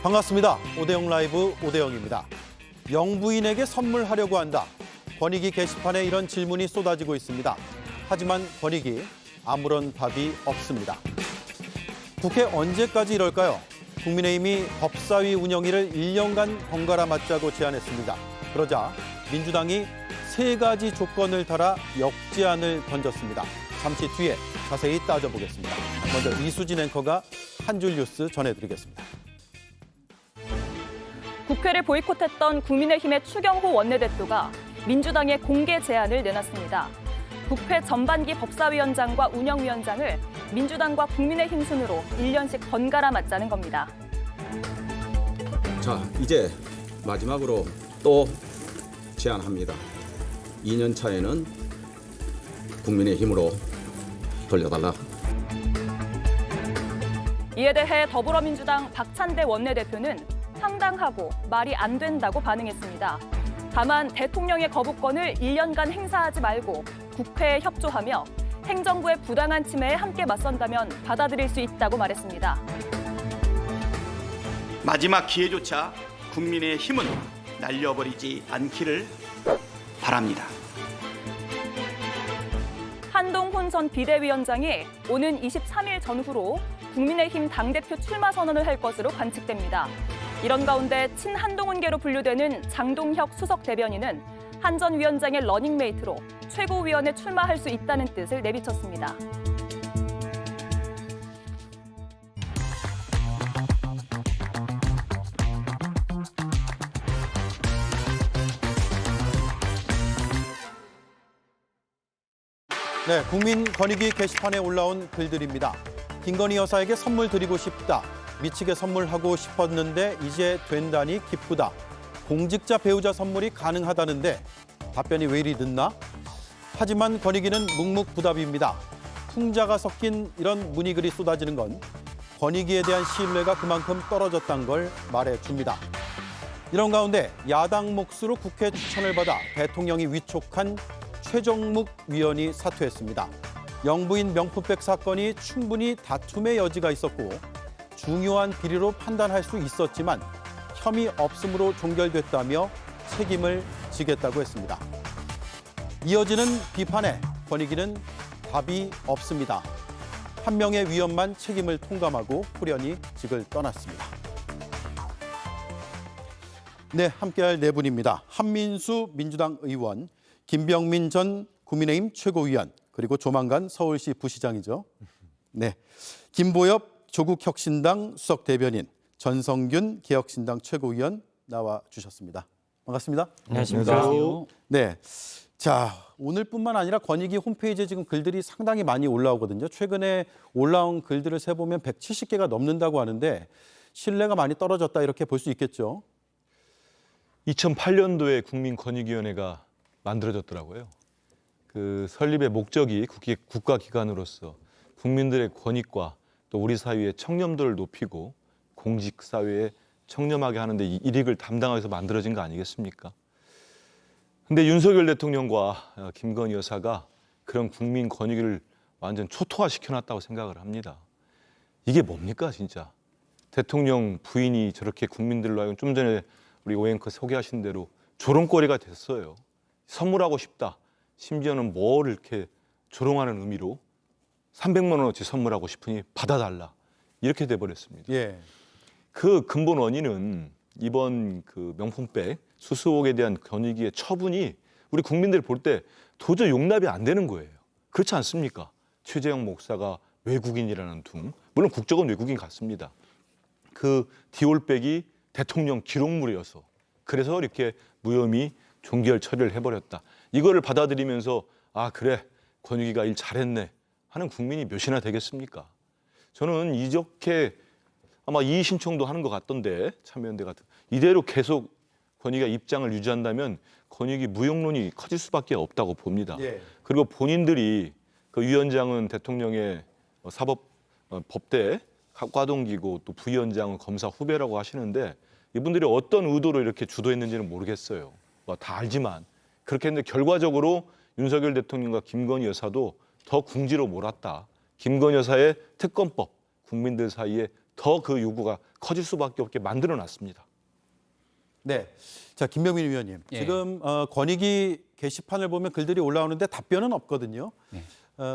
반갑습니다. 오대영 라이브 오대영입니다. 영부인에게 선물하려고 한다. 권익위 게시판에 이런 질문이 쏟아지고 있습니다. 하지만 권익위 아무런 답이 없습니다. 국회 언제까지 이럴까요? 국민의힘이 법사위 운영일을 1년간 번갈아 맞자고 제안했습니다. 그러자 민주당이 3가지 조건을 달아 역제안을 던졌습니다. 잠시 뒤에 자세히 따져보겠습니다. 먼저 이수진 앵커가 한 줄 뉴스 전해드리겠습니다. 국회를 보이콧했던 국민의힘의 추경호 원내대표가 민주당에 공개 제안을 내놨습니다. 국회 전반기 법사위원장과 운영위원장을 민주당과 국민의힘 순으로 1년씩 번갈아 맞자는 겁니다. 자, 이제 마지막으로 또 제안합니다. 2년 차에는 국민의힘으로 돌려달라. 이에 대해 더불어민주당 박찬대 원내대표는 황당하고 말이 안 된다고 반응했습니다. 다만 대통령의 거부권을 1년간 행사하지 말고 국회에 협조하며 행정부의 부당한 침해에 함께 맞선다면 받아들일 수 있다고 말했습니다. 마지막 기회조차 국민의 힘은 날려버리지 않기를 바랍니다. 한동훈 전 비대위원장이 오는 23일 전후로 국민의힘 당대표 출마 선언을 할 것으로 관측됩니다. 이런 가운데 친한동훈계로 분류되는 장동혁 수석 대변인은 한 전 위원장의 러닝메이트로 최고위원에 출마할 수 있다는 뜻을 내비쳤습니다. 네, 국민권익위 게시판에 올라온 글들입니다. 김건희 여사에게 선물 드리고 싶다. 미치게 선물하고 싶었는데 이제 된다니 기쁘다. 공직자 배우자 선물이 가능하다는데 답변이 왜 이리 늦나? 하지만 권익위는 묵묵부답입니다. 풍자가 섞인 이런 문의글이 쏟아지는 건 권익위에 대한 신뢰가 그만큼 떨어졌다는 걸 말해줍니다. 이런 가운데 야당 몫으로 국회 추천을 받아 대통령이 위촉한 최정묵 위원이 사퇴했습니다. 영부인 명품백 사건이 충분히 다툼의 여지가 있었고 중요한 비리로 판단할 수 있었지만 혐의 없음으로 종결됐다며 책임을 지겠다고 했습니다. 이어지는 비판에 권익위는 답이 없습니다. 한 명의 위원만 책임을 통감하고 후련히 직을 떠났습니다. 네, 함께할 네 분입니다. 한민수 민주당 의원, 김병민 전 국민의힘 최고위원, 그리고 조만간 서울시 부시장이죠. 네, 김보엽 조국혁신당 수석 대변인, 전성균 개혁신당 최고위원 나와 주셨습니다. 반갑습니다. 안녕하십니까. 네, 자 오늘뿐만 아니라 권익위 홈페이지에 지금 글들이 상당히 많이 올라오거든요. 최근에 올라온 글들을 세보면 170개가 넘는다고 하는데 신뢰가 많이 떨어졌다 이렇게 볼 수 있겠죠. 2008년도에 국민권익위원회가 만들어졌더라고요. 그 설립의 목적이 국가기관으로서 국민들의 권익과 또 우리 사회의 청렴도를 높이고 공직 사회에 청렴하게 하는데 일익을 담당하기 위해서 만들어진 거 아니겠습니까? 근데 윤석열 대통령과 김건희 여사가 그런 국민 권익위를 완전 초토화시켜놨다고 생각을 합니다. 이게 뭡니까 진짜? 대통령 부인이 저렇게 국민들로 하여금 좀 전에 우리 오앵커 소개하신 대로 조롱거리가 됐어요. 선물하고 싶다. 심지어는 뭘 이렇게 조롱하는 의미로 300만 원어치 선물하고 싶으니 받아달라. 이렇게 돼버렸습니다. 예. 그 근본 원인은 이번 그 명품백 수수 의혹에 대한 권익위의 처분이 우리 국민들 볼 때 도저히 용납이 안 되는 거예요. 그렇지 않습니까? 최재형 목사가 외국인이라는 둥, 물론 국적은 외국인 같습니다. 그 디올백이 대통령 기록물이어서 그래서 이렇게 무혐의 종결 처리를 해버렸다. 이거를 받아들이면서 아 그래 권익위가 일 잘했네 하는 국민이 몇이나 되겠습니까? 저는 이렇게 아마 이의 신청도 하는 것 같던데 참여연대 같은 이대로 계속 권익위가 입장을 유지한다면 권익위 무용론이 커질 수밖에 없다고 봅니다. 예. 그리고 본인들이 그 위원장은 대통령의 사법 법대 과동기고 또 부위원장은 검사 후배라고 하시는데 이분들이 어떤 의도로 이렇게 주도했는지는 모르겠어요. 다 알지만 그렇게 했는데 결과적으로 윤석열 대통령과 김건희 여사도 더 궁지로 몰았다. 김건희 여사의 특검법 국민들 사이에 더 그 요구가 커질 수밖에 없게 만들어놨습니다. 네. 자, 김병민 의원님. 예. 지금 권익위 게시판을 보면 글들이 올라오는데 답변은 없거든요. 네.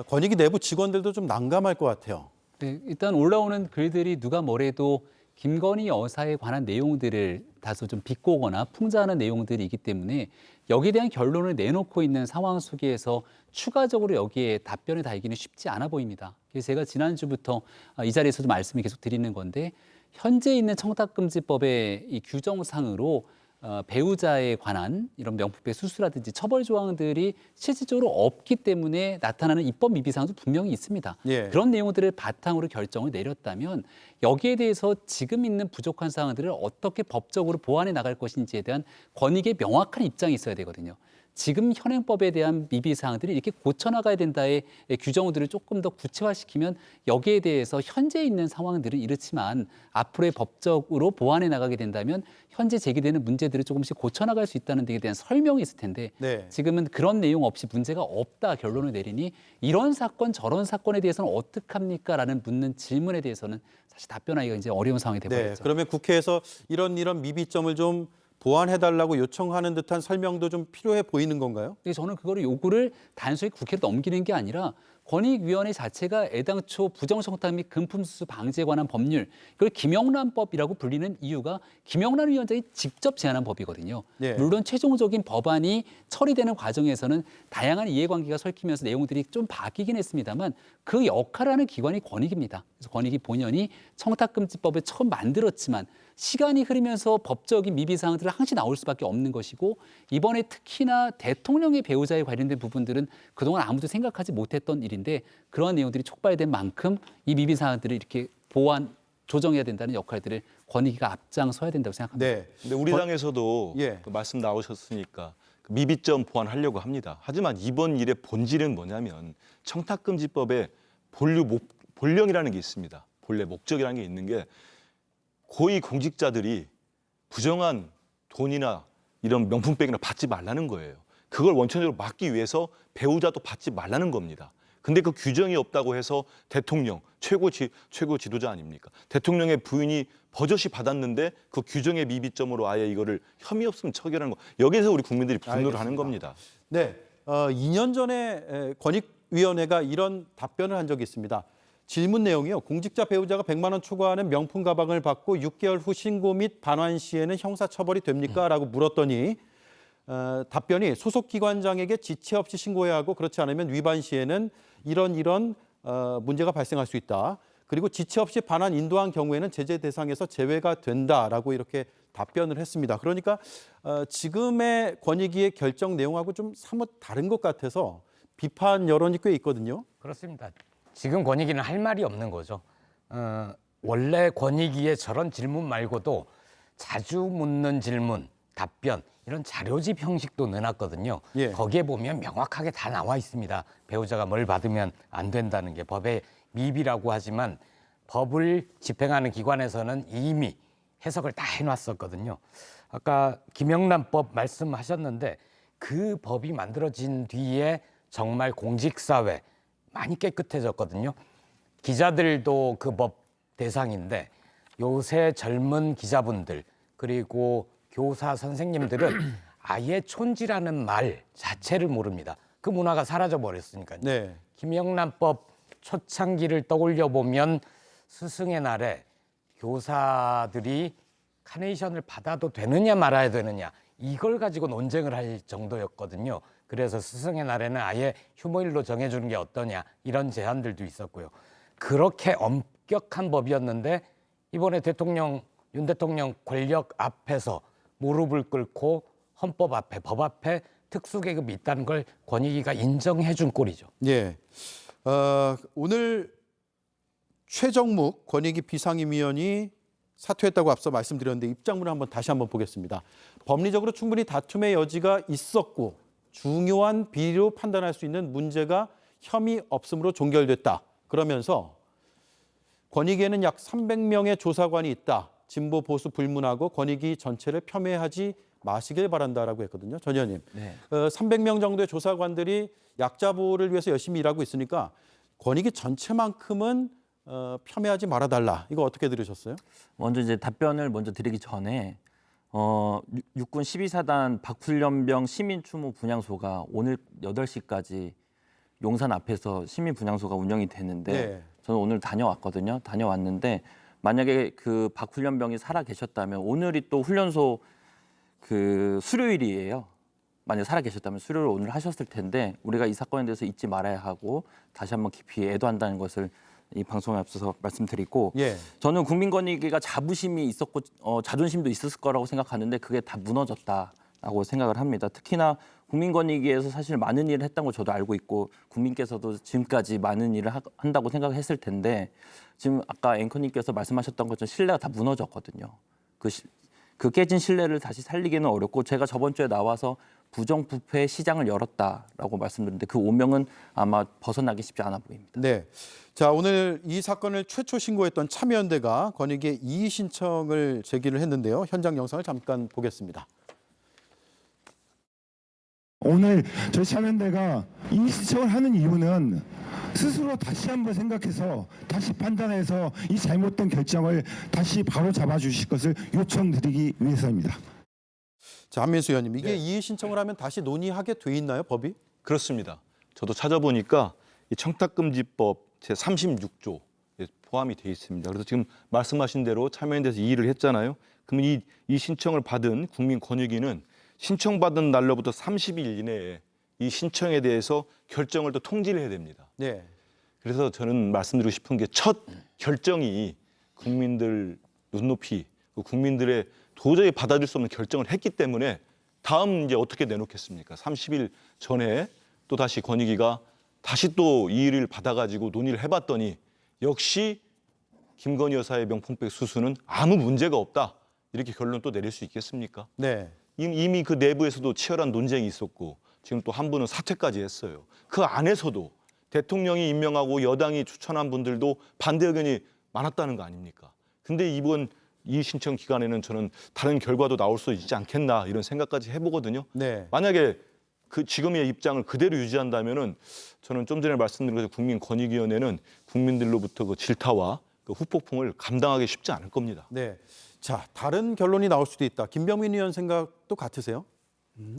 권익위 내부 직원들도 좀 난감할 것 같아요. 네, 일단 올라오는 글들이 누가 뭐래도 김건희 여사에 관한 내용들을 다소 좀 비꼬거나 풍자하는 내용들이기 때문에 여기에 대한 결론을 내놓고 있는 상황 속에서 추가적으로 여기에 답변을 달기는 쉽지 않아 보입니다. 그래서 제가 지난주부터 이 자리에서도 말씀을 계속 드리는 건데 현재 있는 청탁금지법의 이 규정상으로 배우자에 관한 이런 명품백 수수라든지 처벌 조항들이 실질적으로 없기 때문에 나타나는 입법 미비사항도 분명히 있습니다. 예. 그런 내용들을 바탕으로 결정을 내렸다면 여기에 대해서 지금 있는 부족한 사항들을 어떻게 법적으로 보완해 나갈 것인지에 대한 권익의 명확한 입장이 있어야 되거든요. 지금 현행법에 대한 미비 사항들이 이렇게 고쳐나가야 된다의 규정들을 조금 더 구체화시키면 여기에 대해서 현재 있는 상황들은 이렇지만 앞으로의 법적으로 보완해 나가게 된다면 현재 제기되는 문제들을 조금씩 고쳐나갈 수 있다는 데에 대한 설명이 있을 텐데 네. 지금은 그런 내용 없이 문제가 없다 결론을 내리니 이런 사건 저런 사건에 대해서는 어떡합니까? 라는 묻는 질문에 대해서는 사실 답변하기가 이제 어려운 상황이 네. 되버렸죠. 그러면 국회에서 이런 미비점을 좀 보완해달라고 요청하는 듯한 설명도 좀 필요해 보이는 건가요? 근데 저는 그거를 요구를 단순히 국회로 넘기는 게 아니라 권익위원회 자체가 애당초 부정청탁 및 금품수수 방지에 관한 법률, 그걸 김영란법이라고 불리는 이유가 김영란 위원장이 직접 제안한 법이거든요. 예. 물론 최종적인 법안이 처리되는 과정에서는 다양한 이해관계가 설키면서 내용들이 좀 바뀌긴 했습니다만 그 역할을 하는 기관이 권익입니다. 그래서 권익위 본연이 청탁금지법을 처음 만들었지만 시간이 흐르면서 법적인 미비사항들은 항시 나올 수밖에 없는 것이고 이번에 특히나 대통령의 배우자에 관련된 부분들은 그동안 아무도 생각하지 못했던 일인데 그러한 내용들이 촉발된 만큼 이 미비사항들을 이렇게 보완, 조정해야 된다는 역할들을 권익위가 앞장서야 된다고 생각합니다. 네. 근데 우리 당에서도 예. 그 말씀 나오셨으니까 그 미비점 보완하려고 합니다. 하지만 이번 일의 본질은 뭐냐면 청탁금지법에 본령이라는 게 있습니다. 본래 목적이라는 게 있는 게 고위 공직자들이 부정한 돈이나 이런 명품백이나 받지 말라는 거예요. 그걸 원천적으로 막기 위해서 배우자도 받지 말라는 겁니다. 근데 그 규정이 없다고 해서 대통령, 최고 지도자 아닙니까? 대통령의 부인이 버젓이 받았는데 그 규정의 미비점으로 아예 이거를 혐의 없으면 처결하는 거. 여기서 우리 국민들이 분노를 하는 겁니다. 네. 2년 전에 권익위원회가 이런 답변을 한 적이 있습니다. 질문 내용이요. 공직자 배우자가 100만 원 초과하는 명품 가방을 받고 6개월 후 신고 및 반환 시에는 형사처벌이 됩니까? 라고 물었더니 답변이 소속 기관장에게 지체 없이 신고해야 하고 그렇지 않으면 위반 시에는 이런 문제가 발생할 수 있다. 그리고 지체 없이 반환 인도한 경우에는 제재 대상에서 제외가 된다라고 이렇게 답변을 했습니다. 그러니까 지금의 권익위의 결정 내용하고 좀 사뭇 다른 것 같아서 비판 여론이 꽤 있거든요. 그렇습니다. 지금 권익위는 할 말이 없는 거죠. 원래 권익위의 저런 질문 말고도 자주 묻는 질문, 답변 이런 자료집 형식도 내놨거든요. 예. 거기에 보면 명확하게 다 나와 있습니다. 배우자가 뭘 받으면 안 된다는 게 법의 미비라고 하지만 법을 집행하는 기관에서는 이미 해석을 다 해놨었거든요. 아까 김영란법 말씀하셨는데 그 법이 만들어진 뒤에 정말 공직사회 많이 깨끗해졌거든요. 기자들도 그 법 대상인데 요새 젊은 기자분들 그리고 교사 선생님들은 아예 촌지라는 말 자체를 모릅니다. 그 문화가 사라져 버렸으니까요. 네. 김영란법 초창기를 떠올려 보면 스승의 날에 교사들이 카네이션을 받아도 되느냐 말아야 되느냐 이걸 가지고 논쟁을 할 정도였거든요. 그래서 스승의 날에는 아예 휴무일로 정해주는 게 어떠냐 이런 제안들도 있었고요. 그렇게 엄격한 법이었는데 이번에 윤 대통령 권력 앞에서 무릎을 꿇고 헌법 앞에 법 앞에 특수계급이 있다는 걸 권익위가 인정해 준 꼴이죠. 예. 오늘 최정묵 권익위 비상임위원이 사퇴했다고 앞서 말씀드렸는데 입장문을 다시 한번 보겠습니다. 법리적으로 충분히 다툼의 여지가 있었고 중요한 비리로 판단할 수 있는 문제가 혐의 없음으로 종결됐다. 그러면서 권익위에는 약 300명의 조사관이 있다. 진보 보수 불문하고 권익위 전체를 폄훼하지 마시길 바란다라고 했거든요. 전 의원님. 네. 300명 정도의 조사관들이 약자 보호를 위해서 열심히 일하고 있으니까 권익위 전체만큼은 폄훼하지 말아달라. 이거 어떻게 들으셨어요? 먼저 이제 답변을 먼저 드리기 전에 육군 12사단 박훈련병 시민추모 분향소가 오늘 8시까지 용산 앞에서 시민 분향소가 운영이 되는데 네. 저는 오늘 다녀왔거든요. 다녀왔는데 만약에 그 박훈련병이 살아 계셨다면 오늘이 또 훈련소 그 수료일이에요. 만약 살아 계셨다면 수료를 오늘 하셨을 텐데 우리가 이 사건에 대해서 잊지 말아야 하고 다시 한번 깊이 애도한다는 것을 이 방송에 앞서서 말씀드리고 예. 저는 국민권익위가 자부심이 있었고 자존심도 있었을 거라고 생각하는데 그게 다 무너졌다라고 생각을 합니다. 특히나 국민권익위에서 사실 많은 일을 했다는 걸 저도 알고 있고 국민께서도 지금까지 많은 일을 한다고 생각했을 텐데 지금 아까 앵커님께서 말씀하셨던 것처럼 신뢰가 다 무너졌거든요. 그 깨진 신뢰를 다시 살리기는 어렵고 제가 저번 주에 나와서 부정부패 시장을 열었다라고 말씀드렸는데 그 오명은 아마 벗어나기 쉽지 않아 보입니다. 네. 자, 오늘 이 사건을 최초 신고했던 참여연대가 권익위에 이의 신청을 제기를 했는데요. 현장 영상을 잠깐 보겠습니다. 오늘 저희 참여연대가 이의 신청을 하는 이유는 스스로 다시 한번 생각해서 다시 판단해서 이 잘못된 결정을 다시 바로 잡아주실 것을 요청드리기 위해서입니다. 자, 한민수 의원님, 이게 네. 이의 신청을 하면 다시 논의하게 돼 있나요, 법이? 그렇습니다. 저도 찾아보니까 이 청탁금지법 제36조 포함이 돼 있습니다. 그래서 지금 말씀하신 대로 참여연대에서 이의를 했잖아요. 그러면 이 신청을 받은 국민권익위는 신청받은 날로부터 30일 이내에 이 신청에 대해서 결정을 또 통지를 해야 됩니다. 네. 그래서 저는 말씀드리고 싶은 게 첫 결정이 국민들 눈높이, 국민들의 도저히 받아들일 수 없는 결정을 했기 때문에 다음 이제 어떻게 내놓겠습니까? 30일 전에 또 다시 권익위가 다시 또 이 일을 받아가지고 논의를 해봤더니 역시 김건희 여사의 명품백 수수는 아무 문제가 없다. 이렇게 결론 또 내릴 수 있겠습니까? 네. 이미 그 내부에서도 치열한 논쟁이 있었고 지금 또 한 분은 사퇴까지 했어요. 그 안에서도 대통령이 임명하고 여당이 추천한 분들도 반대 의견이 많았다는 거 아닙니까? 근데 이번 이 신청 기간에는 저는 다른 결과도 나올 수 있지 않겠나 이런 생각까지 해보거든요. 네. 만약에 그 지금의 입장을 그대로 유지한다면은 저는 좀 전에 말씀드린 것처럼 국민권익위원회는 국민들로부터 그 질타와 그 후폭풍을 감당하기 쉽지 않을 겁니다. 네. 자, 다른 결론이 나올 수도 있다. 김병민 의원 생각도 같으세요?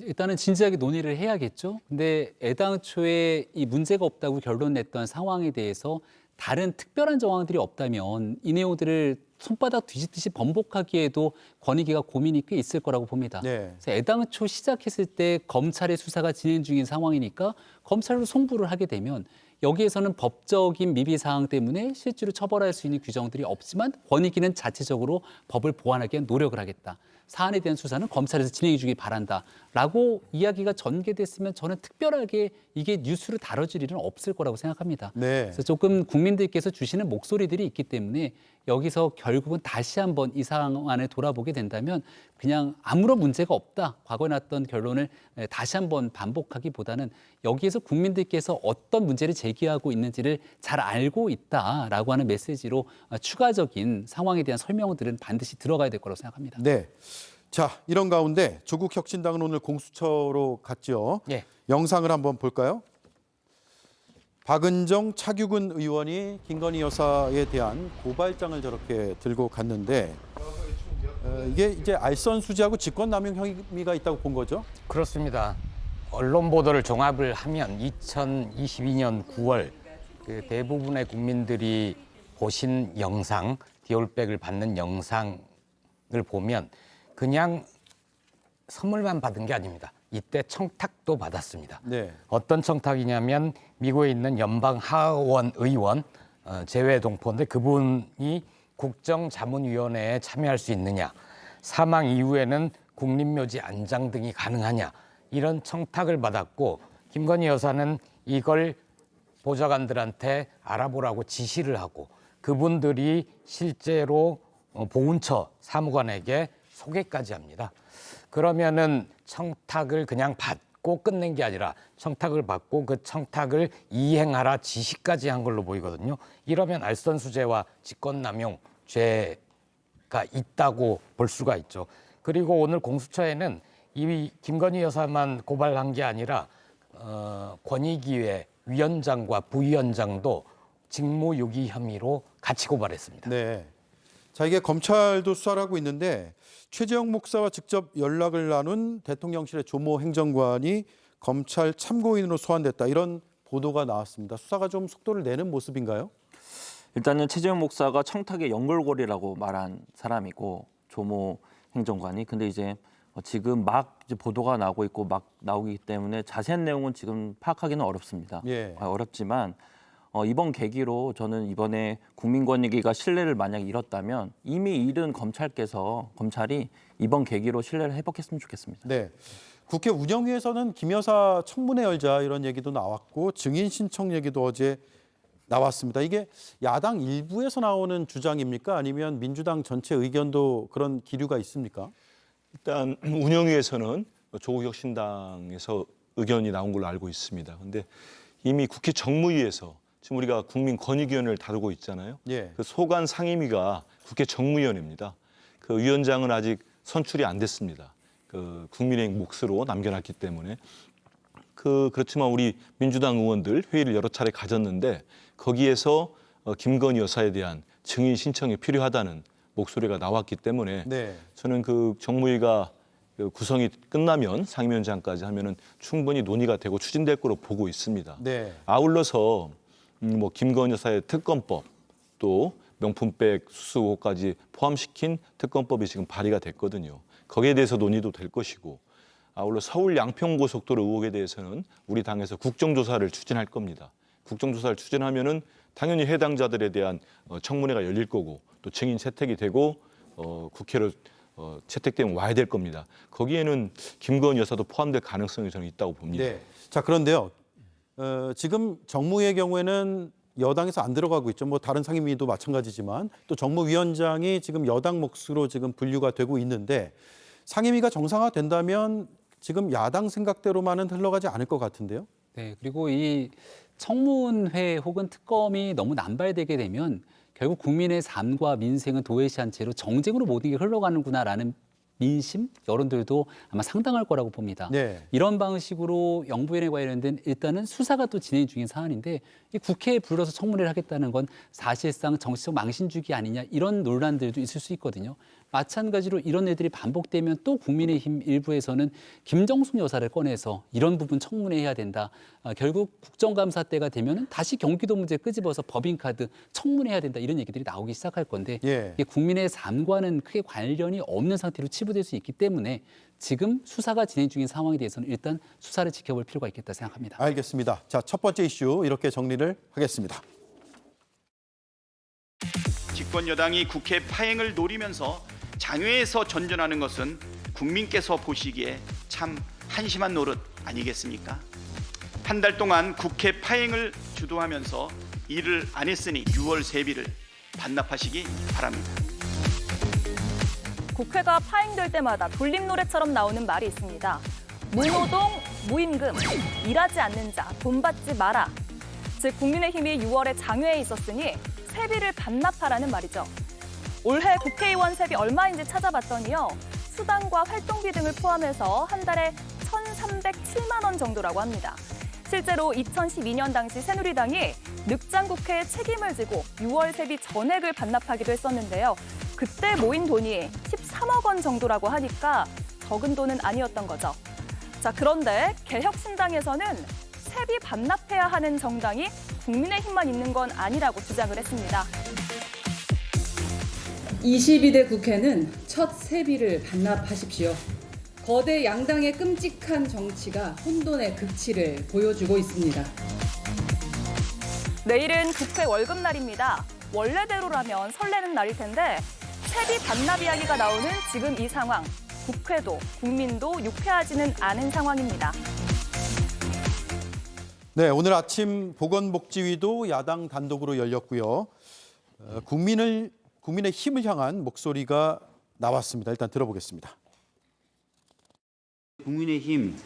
일단은 진지하게 논의를 해야겠죠. 근데 애당초에 이 문제가 없다고 결론 냈던 상황에 대해서 다른 특별한 정황들이 없다면 이 내용들을 손바닥 뒤집듯이 번복하기에도 권익위가 고민이 꽤 있을 거라고 봅니다. 네. 그래서 애당초 시작했을 때 검찰의 수사가 진행 중인 상황이니까 검찰로 송부를 하게 되면 여기에서는 법적인 미비 사항 때문에 실제로 처벌할 수 있는 규정들이 없지만 권익위는 자체적으로 법을 보완하기 위한 노력을 하겠다. 사안에 대한 수사는 검찰에서 진행해 주기 바란다라고 이야기가 전개됐으면 저는 특별하게 이게 뉴스로 다뤄질 일은 없을 거라고 생각합니다. 네. 그래서 조금 국민들께서 주시는 목소리들이 있기 때문에 여기서 결국은 다시 한번 이 상황을 돌아보게 된다면 그냥 아무런 문제가 없다. 과거에 났던 결론을 다시 한번 반복하기보다는 여기에서 국민들께서 어떤 문제를 제기하고 있는지를 잘 알고 있다라고 하는 메시지로 추가적인 상황에 대한 설명들은 반드시 들어가야 될 거라고 생각합니다. 네. 자, 이런 가운데 조국 혁신당은 오늘 공수처로 갔죠. 예. 영상을 한번 볼까요? 박은정, 차규근 의원이 김건희 여사에 대한 고발장을 저렇게 들고 갔는데 이게 이제 알선수재하고 직권남용 혐의가 있다고 본 거죠? 그렇습니다. 언론 보도를 종합을 하면 2022년 9월 그 대부분의 국민들이 보신 영상, 디올백을 받는 영상을 보면 그냥 선물만 받은 게 아닙니다. 이때 청탁도 받았습니다. 네. 어떤 청탁이냐면 미국에 있는 연방 하원 의원 재외 동포인데 그분이 국정자문위원회에 참여할 수 있느냐, 사망 이후에는 국립묘지 안장 등이 가능하냐 이런 청탁을 받았고 김건희 여사는 이걸 보좌관들한테 알아보라고 지시를 하고 그분들이 실제로 보훈처 사무관에게 소개까지 합니다. 그러면은 청탁을 그냥 받고 끝낸 게 아니라 청탁을 받고 그 청탁을 이행하라 지시까지 한 걸로 보이거든요. 이러면 알선수재와 직권남용 죄가 있다고 볼 수가 있죠. 그리고 오늘 공수처에는 이 김건희 여사만 고발한 게 아니라 권익위의 위원장과 부위원장도 직무유기 혐의로 같이 고발했습니다. 네. 자, 이게 검찰도 수사를 하고 있는데 최재형 목사와 직접 연락을 나눈 대통령실의 조모 행정관이 검찰 참고인으로 소환됐다. 이런 보도가 나왔습니다. 수사가 좀 속도를 내는 모습인가요? 일단은 최재형 목사가 청탁의 연결고리라고 말한 사람이고 조모 행정관이 근데 이제 지금 막 이제 보도가 나오고 있고 막 나오기 때문에 자세한 내용은 지금 파악하기는 어렵습니다. 예. 어렵지만 이번 계기로 저는 이번에 국민권익위가 신뢰를 만약 잃었다면 이미 잃은 검찰이 이번 계기로 신뢰를 회복했으면 좋겠습니다. 네. 국회 운영위에서는 김 여사 청문회 열자 이런 얘기도 나왔고 증인 신청 얘기도 어제 나왔습니다. 이게 야당 일부에서 나오는 주장입니까? 아니면 민주당 전체 의견도 그런 기류가 있습니까? 일단 운영위에서는 조국혁신당에서 의견이 나온 걸로 알고 있습니다. 그런데 이미 국회 정무위에서 지금 우리가 국민권익위원회를 다루고 있잖아요. 예. 그 소관 상임위가 국회 정무위원회입니다. 그 위원장은 아직 선출이 안 됐습니다. 그 국민의힘 몫으로 남겨놨기 때문에 그렇지만 우리 민주당 의원들 회의를 여러 차례 가졌는데 거기에서 김건희 여사에 대한 증인 신청이 필요하다는 목소리가 나왔기 때문에 네. 저는 그 정무위가 구성이 끝나면 상임위원장까지 하면은 충분히 논의가 되고 추진될 거로 보고 있습니다. 네. 아울러서 뭐 김건희 여사의 특검법 또 명품백 수수 의혹까지 포함시킨 특검법이 지금 발의가 됐거든요. 거기에 대해서 논의도 될 것이고 아울러 서울 양평고속도로 의혹에 대해서는 우리 당에서 국정조사를 추진할 겁니다. 국정조사를 추진하면은 당연히 해당자들에 대한 청문회가 열릴 거고 또 증인 채택이 되고 국회로 채택되면 와야 될 겁니다. 거기에는 김건희 여사도 포함될 가능성이 저는 있다고 봅니다. 네. 자, 그런데요. 지금 정무위의 경우에는 여당에서 안 들어가고 있죠. 뭐 다른 상임위도 마찬가지지만 또 정무위원장이 지금 여당 몫으로 지금 분류가 되고 있는데 상임위가 정상화된다면 지금 야당 생각대로만은 흘러가지 않을 것 같은데요. 네, 그리고 이 청문회 혹은 특검이 너무 남발되게 되면 결국 국민의 삶과 민생은 도외시한 채로 정쟁으로 모든 게 흘러가는구나라는 민심, 여론들도 아마 상당할 거라고 봅니다. 네. 이런 방식으로 영부인에 관련된 일단은 수사가 또 진행 중인 사안인데 이 국회에 불러서 청문회를 하겠다는 건 사실상 정치적 망신주기 아니냐 이런 논란들도 있을 수 있거든요. 마찬가지로 이런 애들이 반복되면 또 국민의힘 일부에서는 김정숙 여사를 꺼내서 이런 부분 청문회해야 된다. 결국 국정감사 때가 되면 다시 경기도 문제 끄집어서 법인카드 청문회해야 된다. 이런 얘기들이 나오기 시작할 건데 예. 이게 국민의 삶과는 크게 관련이 없는 상태로 치부될 수 있기 때문에 지금 수사가 진행 중인 상황에 대해서는 일단 수사를 지켜볼 필요가 있겠다 생각합니다. 알겠습니다. 자, 첫 번째 이슈 이렇게 정리를 하겠습니다. 집권 여당이 국회 파행을 노리면서 장외에서 전전하는 것은 국민께서 보시기에 참 한심한 노릇 아니겠습니까? 한 달 동안 국회 파행을 주도하면서 일을 안 했으니 6월 세비를 반납하시기 바랍니다. 국회가 파행될 때마다 돌림 노래처럼 나오는 말이 있습니다. 무노동, 무임금, 일하지 않는 자, 돈 받지 마라. 즉 국민의힘이 6월에 장외에 있었으니 세비를 반납하라는 말이죠. 올해 국회의원 세비 얼마인지 찾아봤더니요. 수당과 활동비 등을 포함해서 한 달에 1,307만 원 정도라고 합니다. 실제로 2012년 당시 새누리당이 늑장국회에 책임을 지고 6월 세비 전액을 반납하기도 했었는데요. 그때 모인 돈이 13억 원 정도라고 하니까 적은 돈은 아니었던 거죠. 자, 그런데 개혁신당에서는 세비 반납해야 하는 정당이 국민의힘만 있는 건 아니라고 주장을 했습니다. 22대 국회는 첫 세비를 반납하십시오. 거대 양당의 끔찍한 정치가 혼돈의 극치를 보여주고 있습니다. 내일은 국회 월급날입니다. 원래대로라면 설레는 날일 텐데 세비 반납 이야기가 나오는 지금 이 상황, 국회도 국민도 유쾌하지는 않은 상황입니다. 네, 오늘 아침 보건복지위도 야당 단독으로 열렸고요. 국민의 힘을 향한 목소리가 나왔습니다. 일단 들어보겠습니다. 국민의힘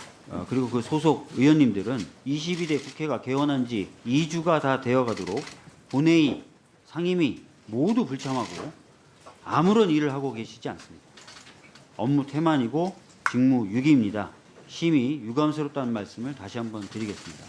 그리고 그 소속 의원님들은 22대 국회가 개원한 지 2주가 다 되어가도록 본회의, 상임위 모두 불참하고 아무런 일을 하고 계시지 않습니다. 업무 태만이고 직무 유기입니다. 심히 유감스럽다는 말씀을 다시 한번 드리겠습니다.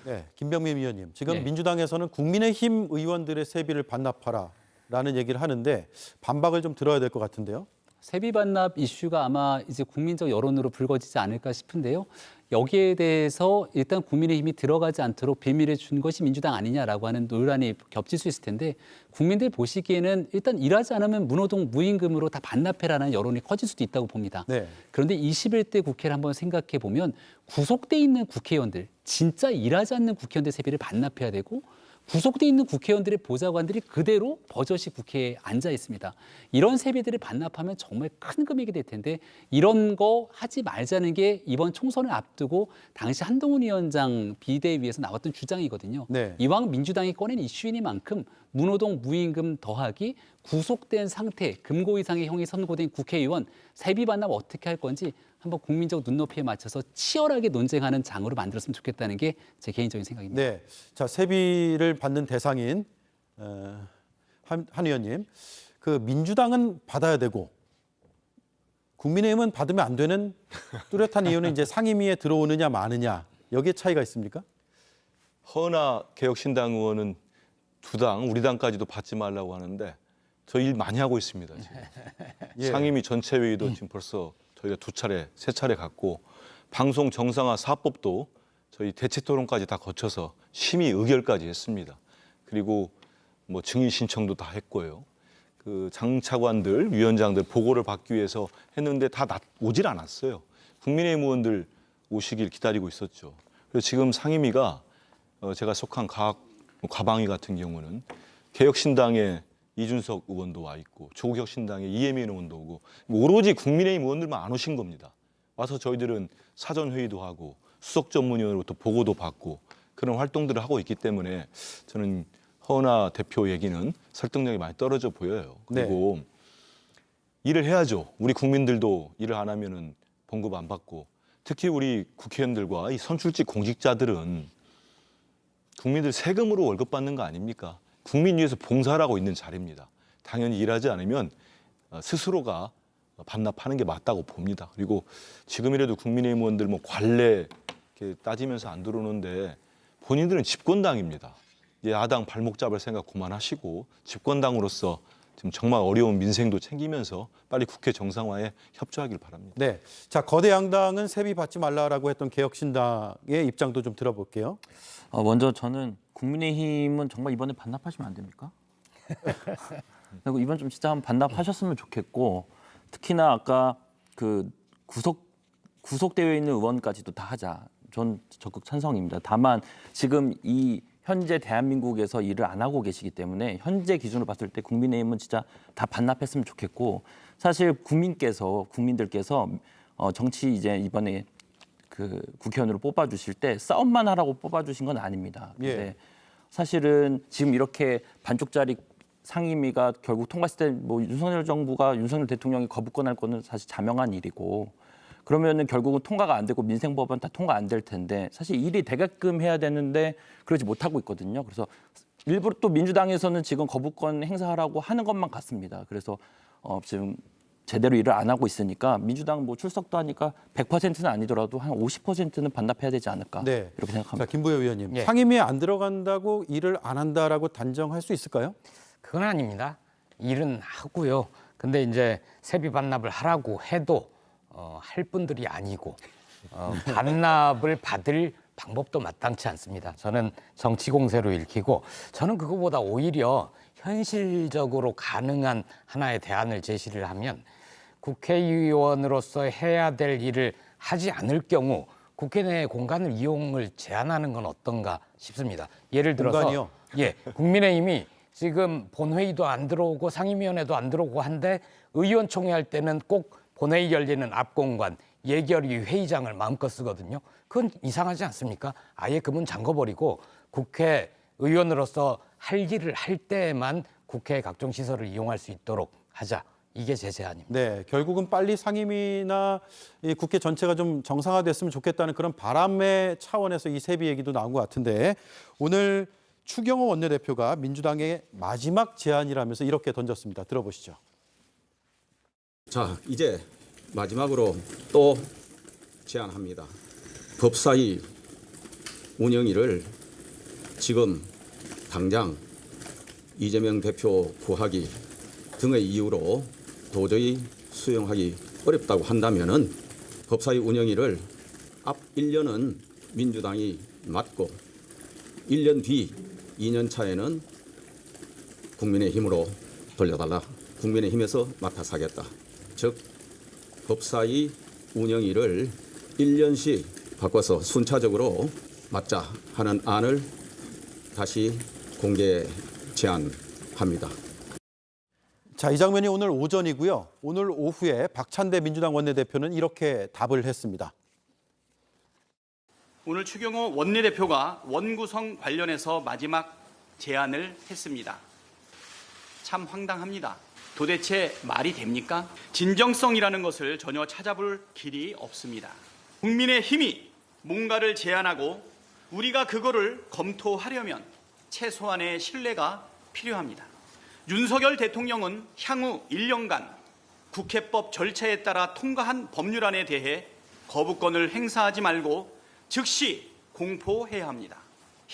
네, 김병민 위원님, 지금 네. 민주당에서는 국민의힘 의원들의 세비를 반납하라라는 얘기를 하는데 반박을 좀 들어야 될 것 같은데요. 세비 반납 이슈가 아마 이제 국민적 여론으로 불거지지 않을까 싶은데요. 여기에 대해서 일단 국민의힘이 들어가지 않도록 빌미를 준 것이 민주당 아니냐라고 하는 논란이 겹칠 수 있을 텐데 국민들 보시기에는 일단 일하지 않으면 무노동 무임금으로 다 반납해라는 여론이 커질 수도 있다고 봅니다. 네. 그런데 21대 국회를 한번 생각해 보면 구속돼 있는 국회의원들, 진짜 일하지 않는 국회의원들 세비를 반납해야 되고 구속돼 있는 국회의원들의 보좌관들이 그대로 버젓이 국회에 앉아 있습니다. 이런 세비들을 반납하면 정말 큰 금액이 될 텐데 이런 거 하지 말자는 게 이번 총선을 앞두고 당시 한동훈 위원장 비대위에서 나왔던 주장이거든요. 네. 이왕 민주당이 꺼낸 이슈이니만큼 무노동 무임금 더하기 구속된 상태, 금고 이상의 형이 선고된 국회의원 세비 반납 어떻게 할 건지 한번 국민적 눈높이에 맞춰서 치열하게 논쟁하는 장으로 만들었으면 좋겠다는 게 제 개인적인 생각입니다. 네, 자 세비를 받는 대상인 한 의원님, 그 민주당은 받아야 되고 국민의힘은 받으면 안 되는 뚜렷한 이유는 이제 상임위에 들어오느냐 마느냐 여기에 차이가 있습니까? 허나 개혁신당 의원은 두 당, 우리 당까지도 받지 말라고 하는데 저 일 많이 하고 있습니다. 지금. 예. 상임위 전체 회의도 지금 벌써 저희가 세 차례 갔고 방송 정상화 사법도 저희 대책 토론까지 다 거쳐서 심의 의결까지 했습니다. 그리고 뭐 증인 신청도 다 했고요. 그 장차관들, 위원장들 보고를 받기 위해서 했는데 다 오질 않았어요. 국민의힘 의원들 오시길 기다리고 있었죠. 그래서 지금 상임위가 제가 속한 과방위 같은 경우는 개혁신당의 이준석 의원도 와 있고 조국혁신당의 이혜민 의원도 오고 오로지 국민의힘 의원들만 안 오신 겁니다. 와서 저희들은 사전 회의도 하고 수석 전문위원으로부터 보고도 받고 그런 활동들을 하고 있기 때문에 저는 허은하 대표 얘기는 설득력이 많이 떨어져 보여요. 그리고 일을 해야죠. 우리 국민들도 일을 안 하면은 봉급 안 받고 특히 우리 국회의원들과 이 선출직 공직자들은 국민들 세금으로 월급 받는 거 아닙니까? 국민 위해서 봉사를 하고 있는 자리입니다. 당연히 일하지 않으면 스스로가 반납하는 게 맞다고 봅니다. 그리고 지금이라도 국민의힘 의원들 뭐 관례 이렇게 따지면서 안 들어오는데 본인들은 집권당입니다. 이제 야당 발목 잡을 생각 그만하시고 집권당으로서 지금 정말 어려운 민생도 챙기면서 빨리 국회 정상화에 협조하길 바랍니다. 네, 자 거대 양당은 세비 받지 말라라고 했던 개혁신당의 입장도 좀 들어볼게요. 먼저 저는 국민의힘은 정말 이번에 반납하시면 안 됩니까? 그리고 이번 좀 진짜 한번 반납하셨으면 좋겠고 특히나 아까 그 구속되어 있는 의원까지도 다 하자. 전 적극 찬성입니다. 다만 지금 이 현재 대한민국에서 일을 안 하고 계시기 때문에 현재 기준으로 봤을 때 국민의힘은 진짜 다 반납했으면 좋겠고 사실 국민들께서 정치 이제 이번에 그 국회의원으로 뽑아주실 때 싸움만 하라고 뽑아주신 건 아닙니다. 근데 사실은 지금 이렇게 반쪽짜리 상임위가 결국 통과했을 때 뭐 윤석열 대통령이 거부권할 거는 사실 자명한 일이고 그러면은 결국은 통과가 안 되고 민생법은 다 통과 안 될 텐데 사실 일이 되게끔 해야 되는데 그러지 못하고 있거든요. 그래서 일부러 또 민주당에서는 지금 거부권 행사하라고 하는 것만 같습니다. 그래서 지금 제대로 일을 안 하고 있으니까 민주당 뭐 출석도 하니까 100%는 아니더라도 한 50%는 반납해야 되지 않을까 네. 이렇게 생각합니다. 자 김부효 의원님, 예. 상임위에 안 들어간다고 일을 안 한다라고 단정할 수 있을까요? 그건 아닙니다. 일은 하고요. 근데 이제 세비 반납을 하라고 해도 할 분들이 아니고 반납을 받을 방법도 마땅치 않습니다. 저는 정치 공세로 읽히고 저는 그거보다 오히려 현실적으로 가능한 하나의 대안을 제시를 하면 국회의원으로서 해야 될 일을 하지 않을 경우 국회 내 공간을 이용을 제한하는 건 어떤가 싶습니다. 예를 들어서 공간이요? 국민의힘이 지금 본회의도 안 들어오고 상임위원회도 안 들어오고 한데 의원총회 할 때는 꼭 본회의 열리는 앞공간 예결위 회의장을 마음껏 쓰거든요. 그건 이상하지 않습니까? 아예 그 문 잠궈버리고 국회의원으로서 할 일을 할 때만 국회의 각종 시설을 이용할 수 있도록 하자. 이게 제 제안입니다. 네, 결국은 빨리 상임위나 이 국회 전체가 좀 정상화됐으면 좋겠다는 그런 바람의 차원에서 이 세비 얘기도 나온 것 같은데 오늘 추경호 원내대표가 민주당의 마지막 제안이라면서 이렇게 던졌습니다. 들어보시죠. 자, 이제 마지막으로 또 제안합니다. 법사위 운영위를 지금 당장 이재명 대표 구하기 등의 이유로 도저히 수용하기 어렵다고 한다면은 법사위 운영위를 앞 1년은 민주당이 맡고 1년 뒤 2년 차에는 국민의힘으로 돌려달라. 국민의힘에서 맡아서 하겠다. 즉 법사위 운영위를 1년씩 바꿔서 순차적으로 맡자 하는 안을 다시 공개 제안합니다. 자, 이 장면이 오늘 오전이고요. 오늘 오후에 박찬대 민주당 원내대표는 이렇게 답을 했습니다. 오늘 추경호 원내대표가 원구성 관련해서 마지막 제안을 했습니다. 참 황당합니다. 도대체 말이 됩니까? 진정성이라는 것을 전혀 찾아볼 길이 없습니다. 국민의힘이 뭔가를 제안하고 우리가 그거를 검토하려면 최소한의 신뢰가 필요합니다. 윤석열 대통령은 향후 1년간 국회법 절차에 따라 통과한 법률안에 대해 거부권을 행사하지 말고 즉시 공포해야 합니다.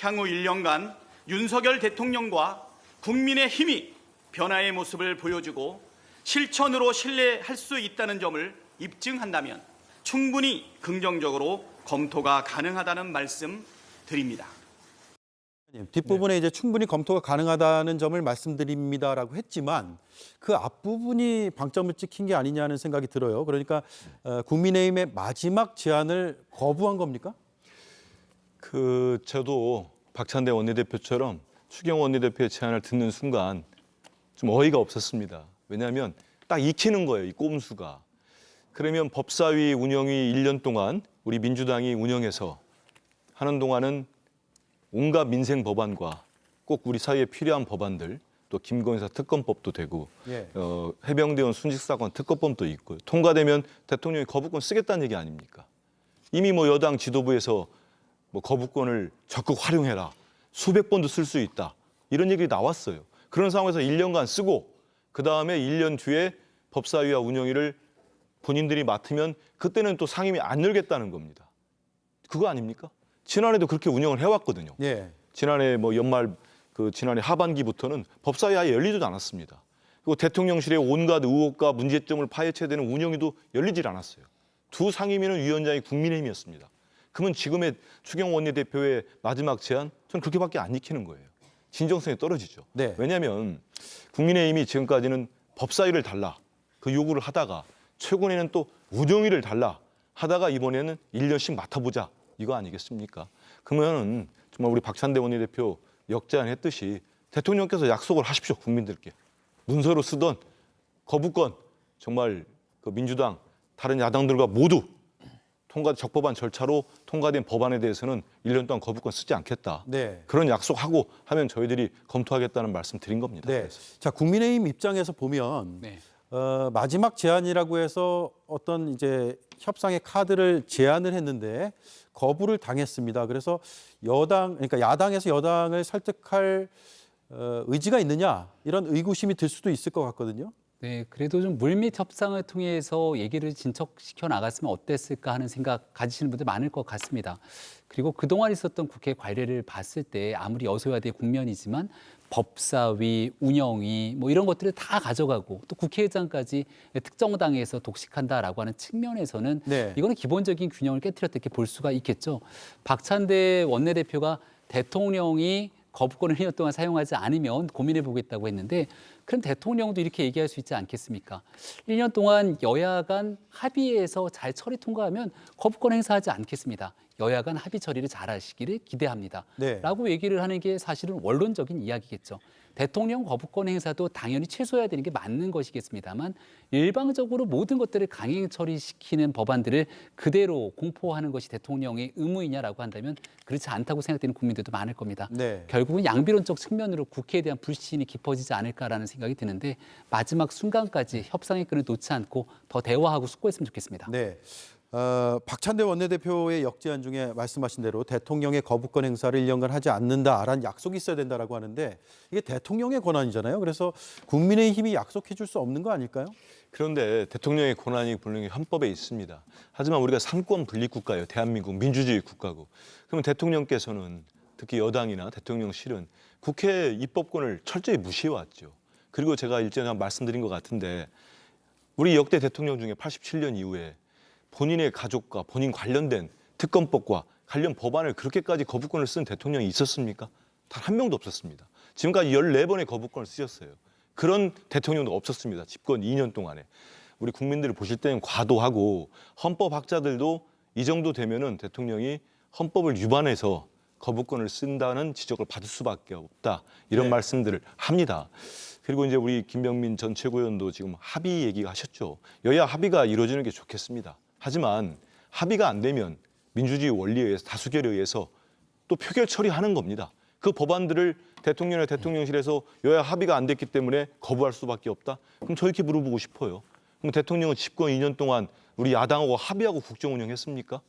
향후 1년간 윤석열 대통령과 국민의힘이 변화의 모습을 보여주고 실천으로 신뢰할 수 있다는 점을 입증한다면 충분히 긍정적으로 검토가 가능하다는 말씀 드립니다. 뒷부분에 이제 충분히 검토가 가능하다는 점을 말씀드립니다라고 했지만 그 앞부분이 방점을 찍힌 게 아니냐는 생각이 들어요. 그러니까 국민의힘의 마지막 제안을 거부한 겁니까? 저도 박찬대 원내대표처럼 추경호 원내대표의 제안을 듣는 순간 좀 어이가 없었습니다. 왜냐하면 딱 익히는 거예요, 이 꼼수가. 그러면 법사위 운영이 1년 동안 우리 민주당이 운영해서 하는 동안은 온갖 민생 법안과 꼭 우리 사회에 필요한 법안들, 또 김건희사 특검법도 되고 예. 해병대원 순직사건 특검법도 있고 통과되면 대통령이 거부권 쓰겠다는 얘기 아닙니까? 이미 여당 지도부에서 거부권을 적극 활용해라. 수백 번도 쓸 수 있다. 이런 얘기 나왔어요. 그런 상황에서 1년간 쓰고 그다음에 1년 뒤에 법사위와 운영위를 본인들이 맡으면 그때는 또 상임위 안 열겠다는 겁니다. 그거 아닙니까? 지난해도 그렇게 운영을 해왔거든요. 예. 지난해 연말 지난해 하반기부터는 법사위 아예 열리지도 않았습니다. 그리고 대통령실의 온갖 의혹과 문제점을 파헤쳐야 되는 운영위도 열리질 않았어요. 두 상임위는 위원장이 국민의힘이었습니다. 그러면 지금의 추경호 원내대표의 마지막 제안, 저는 그렇게밖에 안 익히는 거예요. 진정성이 떨어지죠. 네. 왜냐하면 국민의힘이 지금까지는 법사위를 달라 그 요구를 하다가 최근에는 또 운영위를 달라 하다가 이번에는 1년씩 맡아보자 이거 아니겠습니까? 그러면 정말 우리 박찬대 원내대표 역제안했듯이 대통령께서 약속을 하십시오. 국민들께. 문서로 쓰던 거부권 정말 민주당 다른 야당들과 모두 적법한 절차로 통과된 법안에 대해서는 1년 동안 거부권 쓰지 않겠다. 네. 그런 약속하고 하면 저희들이 검토하겠다는 말씀 드린 겁니다. 네. 자, 국민의힘 입장에서 보면 네. 마지막 제안이라고 해서 어떤 이제 협상의 카드를 제안을 했는데 거부를 당했습니다. 그래서 그러니까 야당에서 여당을 설득할 의지가 있느냐 이런 의구심이 들 수도 있을 것 같거든요. 네, 그래도 좀 물밑 협상을 통해서 얘기를 진척시켜 나갔으면 어땠을까 하는 생각 가지시는 분들 많을 것 같습니다. 그리고 그동안 있었던 국회 관례를 봤을 때 아무리 여소야대 국면이지만 법사위, 운영위 이런 것들을 다 가져가고 또 국회의장까지 특정 당에서 독식한다라고 하는 측면에서는 네. 이거는 기본적인 균형을 깨트렸다 이렇게 볼 수가 있겠죠. 박찬대 원내대표가 대통령이 거부권을 1년 동안 사용하지 않으면 고민해 보겠다고 했는데 그럼 대통령도 이렇게 얘기할 수 있지 않겠습니까? 1년 동안 여야 간 합의해서 잘 처리 통과하면 거부권 행사하지 않겠습니다. 여야 간 합의 처리를 잘 하시기를 기대합니다. 네. 라고 얘기를 하는 게 사실은 원론적인 이야기겠죠. 대통령 거부권 행사도 당연히 최소해야 되는 게 맞는 것이겠습니다만 일방적으로 모든 것들을 강행 처리시키는 법안들을 그대로 공포하는 것이 대통령의 의무이냐라고 한다면 그렇지 않다고 생각되는 국민들도 많을 겁니다. 네. 결국은 양비론적 측면으로 국회에 대한 불신이 깊어지지 않을까라는 생각이 드는데 마지막 순간까지 협상의 끈을 놓지 않고 더 대화하고 숙고했으면 좋겠습니다. 네. 박찬대 원내대표의 역제안 중에 말씀하신 대로 대통령의 거부권 행사를 1년간 하지 않는다라는 약속이 있어야 된다라고 하는데 이게 대통령의 권한이잖아요. 그래서 국민의힘이 약속해 줄 수 없는 거 아닐까요? 그런데 대통령의 권한이 분명히 헌법에 있습니다. 하지만 우리가 삼권 분립 국가예요. 대한민국 민주주의 국가고. 그러면 대통령께서는 특히 여당이나 대통령실은 국회 입법권을 철저히 무시해왔죠. 그리고 제가 일전에 말씀드린 것 같은데 우리 역대 대통령 중에 87년 이후에 본인의 가족과 본인 관련된 특검법과 관련 법안을 그렇게까지 거부권을 쓴 대통령이 있었습니까? 단 한 명도 없었습니다. 지금까지 14번의 거부권을 쓰셨어요. 그런 대통령도 없었습니다. 집권 2년 동안에. 우리 국민들을 보실 때는 과도하고 헌법학자들도 이 정도 되면은 대통령이 헌법을 위반해서 거부권을 쓴다는 지적을 받을 수밖에 없다. 이런 말씀들을 합니다. 그리고 이제 우리 김병민 전 최고위원도 지금 합의 얘기하셨죠. 여야 합의가 이루어지는 게 좋겠습니다. 하지만 합의가 안 되면 민주주의 원리에 의해서 다수결에 의해서 또 표결 처리하는 겁니다. 그 법안들을 대통령이나 대통령실에서 여야 합의가 안 됐기 때문에 거부할 수밖에 없다. 그럼 저 이렇게 물어보고 싶어요. 그럼 대통령은 집권 2년 동안 우리 야당하고 합의하고 국정 운영했습니까?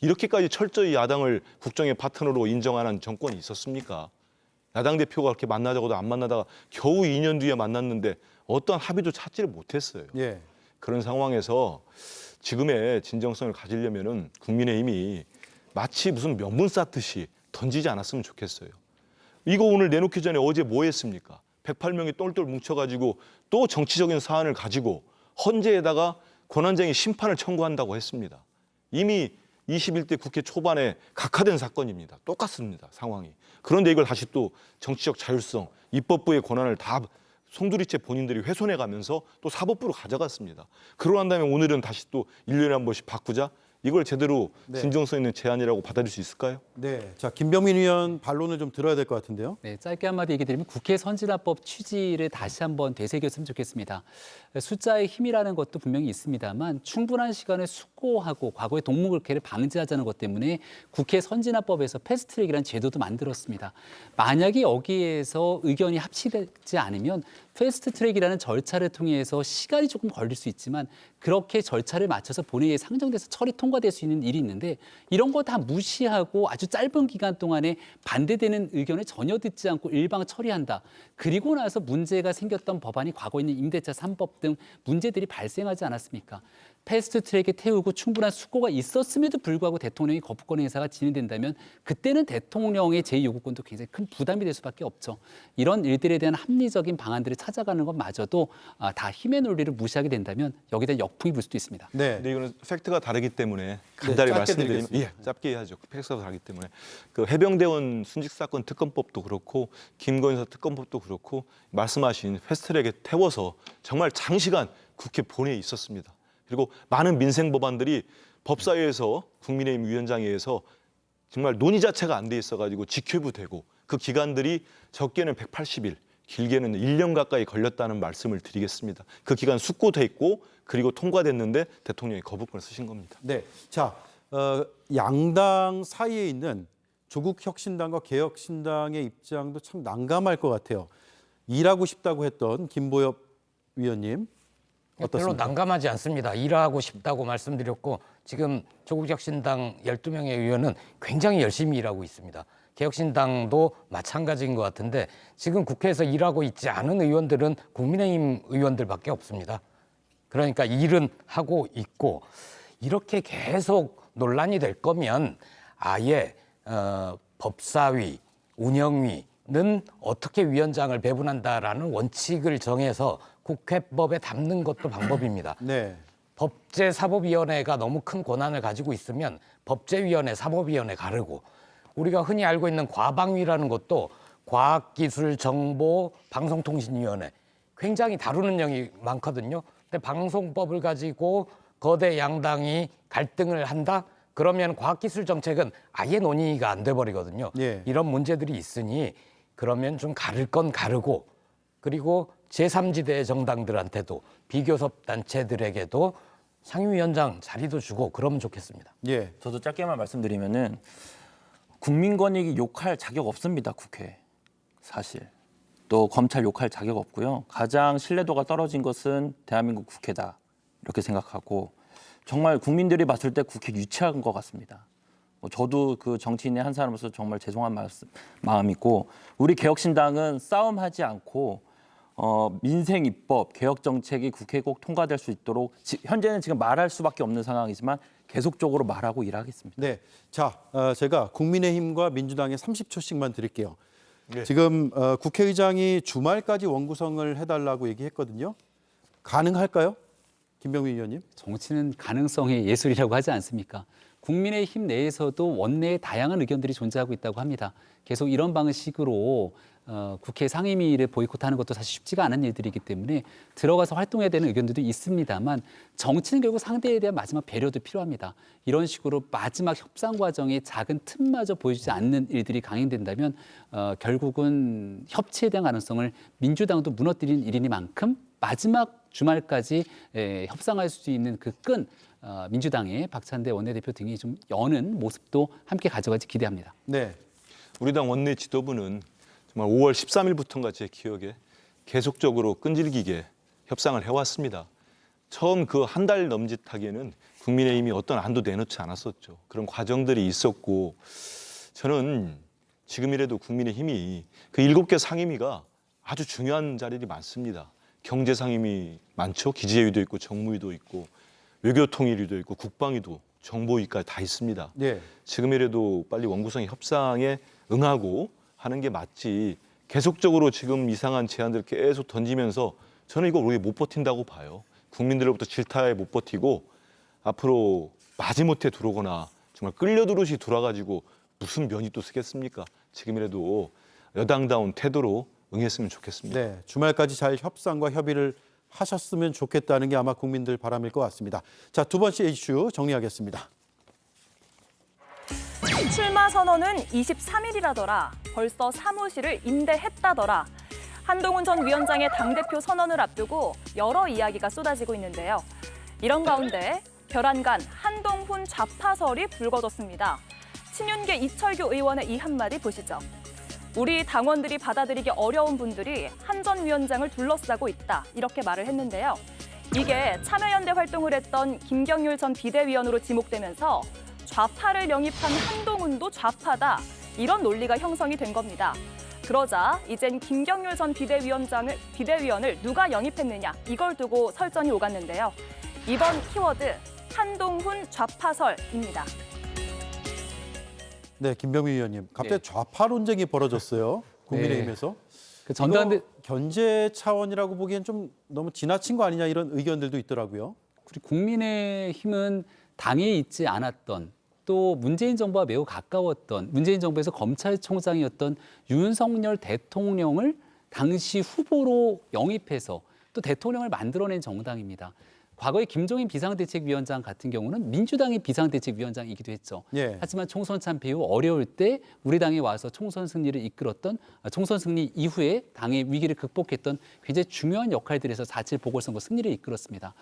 이렇게까지 철저히 야당을 국정의 파트너로 인정하는 정권이 있었습니까? 야당 대표가 그렇게 만나자고도 안 만나다가 겨우 2년 뒤에 만났는데 어떤 합의도 찾지를 못했어요. 예. 그런 상황에서 지금의 진정성을 가지려면은 국민의힘이 마치 무슨 명분 쌓듯이 던지지 않았으면 좋겠어요. 이거 오늘 내놓기 전에 어제 뭐 했습니까? 108명이 똘똘 뭉쳐가지고 또 정치적인 사안을 가지고 헌재에다가 권한쟁의 심판을 청구한다고 했습니다. 이미 21대 국회 초반에 각하된 사건입니다. 똑같습니다, 상황이. 그런데 이걸 다시 또 정치적 자율성, 입법부의 권한을 다 송두리째 본인들이 훼손해 가면서 또 사법부로 가져갔습니다. 그러고 난 다음에 오늘은 다시 또 1년에 한 번씩 바꾸자? 이걸 제대로 진정성 있는 제안이라고 받아들일 수 있을까요? 네. 자, 김병민 의원 반론을 좀 들어야 될 것 같은데요. 네, 짧게 한마디 얘기 드리면 국회 선진화법 취지를 다시 한번 되새겼으면 좋겠습니다. 숫자의 힘이라는 것도 분명히 있습니다만 충분한 시간을 숙고하고 과거의 동물국회를 방지하자는 것 때문에 국회 선진화법에서 패스트트랙이라는 제도도 만들었습니다. 만약에 여기에서 의견이 합치되지 않으면 패스트트랙이라는 절차를 통해서 시간이 조금 걸릴 수 있지만 그렇게 절차를 맞춰서 본회의에 상정돼서 처리 통과될 수 있는 일이 있는데 이런 거 다 무시하고 아주 짧은 기간 동안에 반대되는 의견을 전혀 듣지 않고 일방 처리한다. 그리고 나서 문제가 생겼던 법안이 과거에 있는 임대차 3법 등 문제들이 발생하지 않았습니까? 패스트트랙에 태우고 충분한 숙고가 있었음에도 불구하고 대통령이 거부권 행사가 진행된다면 그때는 대통령의 제2요구권도 굉장히 큰 부담이 될 수밖에 없죠. 이런 일들에 대한 합리적인 방안들을 찾아가는 것마저도 다 힘의 논리를 무시하게 된다면 여기에 대한 역풍이 불 수도 있습니다. 네. 근데 이거는 팩트가 다르기 때문에 간단히 짧게 말씀드리면 드리겠습니다. 짧게 하죠. 팩트가 다르기 때문에 그 해병대원 순직 사건 특검법도 그렇고 김건희 여사 특검법도 그렇고 말씀하신 패스트트랙에 태워서 정말 장시간 국회 본회의에 있었습니다. 그리고 많은 민생 법안들이 법사위에서 국민의힘 위원장회에서 정말 논의 자체가 안 돼 있어가지고 직회부되고 그 기간들이 적게는 180일, 길게는 1년 가까이 걸렸다는 말씀을 드리겠습니다. 그 기간 숙고돼 있고 그리고 통과됐는데 대통령이 거부권을 쓰신 겁니다. 네. 자, 양당 사이에 있는 조국 혁신당과 개혁신당의 입장도 참 난감할 것 같아요. 일하고 싶다고 했던 김보엽 위원님. 별로 어떻습니까? 난감하지 않습니다. 일하고 싶다고 말씀드렸고 지금 조국혁신당 12명의 의원은 굉장히 열심히 일하고 있습니다. 개혁신당도 마찬가지인 것 같은데 지금 국회에서 일하고 있지 않은 의원들은 국민의힘 의원들밖에 없습니다. 그러니까 일은 하고 있고 이렇게 계속 논란이 될 거면 아예 법사위, 운영위는 어떻게 위원장을 배분한다라는 원칙을 정해서 국회법에 담는 것도 방법입니다. 네. 법제사법위원회가 너무 큰 권한을 가지고 있으면 법제위원회, 사법위원회 가르고 우리가 흔히 알고 있는 과방위라는 것도 과학기술정보방송통신위원회 굉장히 다루는 영이 많거든요. 근데 방송법을 가지고 거대 양당이 갈등을 한다? 그러면 과학기술 정책은 아예 논의가 안 돼 버리거든요. 예. 이런 문제들이 있으니 그러면 좀 가를 건 가르고 그리고 제3지대 정당들한테도 비교섭 단체들에게도 상임위원장 자리도 주고 그러면 좋겠습니다. 예. 저도 짧게만 말씀드리면은 국민권익위 욕할 자격 없습니다. 국회 사실 또 검찰 욕할 자격 없고요. 가장 신뢰도가 떨어진 것은 대한민국 국회다 이렇게 생각하고 정말 국민들이 봤을 때 국회 유치한 것 같습니다. 저도 그 정치인의 한 사람으로서 정말 죄송한 마음이고 우리 개혁신당은 싸움하지 않고 민생 입법 개혁 정책이 국회에 꼭 통과될 수 있도록 현재는 지금 말할 수밖에 없는 상황이지만 계속적으로 말하고 일하겠습니다. 네, 자, 제가 국민의힘과 민주당에 30초씩만 드릴게요. 네. 지금 국회의장이 주말까지 원구성을 해달라고 얘기했거든요. 가능할까요? 김병민 의원님. 정치는 가능성의 예술이라고 하지 않습니까? 국민의힘 내에서도 원내에 다양한 의견들이 존재하고 있다고 합니다. 계속 이런 방식으로 국회 상임위를 보이콧하는 것도 사실 쉽지가 않은 일들이기 때문에 들어가서 활동해야 되는 의견들도 있습니다만 정치는 결국 상대에 대한 마지막 배려도 필요합니다. 이런 식으로 마지막 협상 과정에 작은 틈마저 보여주지 않는 일들이 강행된다면 결국은 협치에 대한 가능성을 민주당도 무너뜨리는 일이니만큼 마지막 주말까지 협상할 수 있는 그 끈 민주당의 박찬대 원내대표 등이 좀 여는 모습도 함께 가져갈지 기대합니다. 네. 우리 당 원내 지도부는 정말 5월 13일부터인가 제 기억에 계속적으로 끈질기게 협상을 해왔습니다. 처음 그 한 달 넘짓하기에는 국민의힘이 어떤 안도 내놓지 않았었죠. 그런 과정들이 있었고 저는 지금이라도 국민의힘이 그 7개 상임위가 아주 중요한 자리들이 많습니다. 경제 상임위 많죠. 기재위도 있고 정무위도 있고 외교통일위도 있고 국방위도 정보위까지 다 있습니다. 네. 지금이라도 빨리 원구성 협상에 응하고 하는 게 맞지 계속적으로 지금 이상한 제안들 계속 던지면서 저는 이거 우리 못 버틴다고 봐요. 국민들로부터 질타에 못 버티고 앞으로 마지못해 들어오거나 정말 끌려들듯이 돌아가지고 무슨 면이 또 쓰겠습니까? 지금이라도 여당다운 태도로 응했으면 좋겠습니다. 네, 주말까지 잘 협상과 협의를 하셨으면 좋겠다는 게 아마 국민들 바람일 것 같습니다. 자, 두 번째 이슈 정리하겠습니다. 출마 선언은 23일이라더라. 벌써 사무실을 임대했다더라. 한동훈 전 위원장의 당대표 선언을 앞두고 여러 이야기가 쏟아지고 있는데요. 이런 가운데 결안간 한동훈 좌파설이 불거졌습니다. 친윤계 이철규 의원의 이 한마디 보시죠. 우리 당원들이 받아들이기 어려운 분들이 한 전 위원장을 둘러싸고 있다. 이렇게 말을 했는데요. 이게 참여연대 활동을 했던 김경률 전 비대위원으로 지목되면서 좌파를 영입한 한동훈도 좌파다. 이런 논리가 형성이 된 겁니다. 그러자 이젠 김경률 전 비대위원을 누가 영입했느냐 이걸 두고 설전이 오갔는데요. 이번 키워드 한동훈 좌파설입니다. 네, 김병민 의원님. 갑자기 네. 좌파 논쟁이 벌어졌어요. 국민의힘에서. 그 전당대 이거 견제 차원이라고 보기엔 좀 너무 지나친 거 아니냐 이런 의견들도 있더라고요. 그리고 국민의힘은 당에 있지 않았던 또 문재인 정부와 매우 가까웠던 문재인 정부에서 검찰총장이었던 윤석열 대통령을 당시 후보로 영입해서 또 대통령을 만들어낸 정당입니다. 과거에 김종인 비상대책위원장 같은 경우는 민주당의 비상대책위원장이기도 했죠. 예. 하지만 총선 참패 후 어려울 때 우리 당에 와서 총선 승리를 이끌었던 총선 승리 이후에 당의 위기를 극복했던 굉장히 중요한 역할들에서 4.7 보궐선거 승리를 이끌었습니다.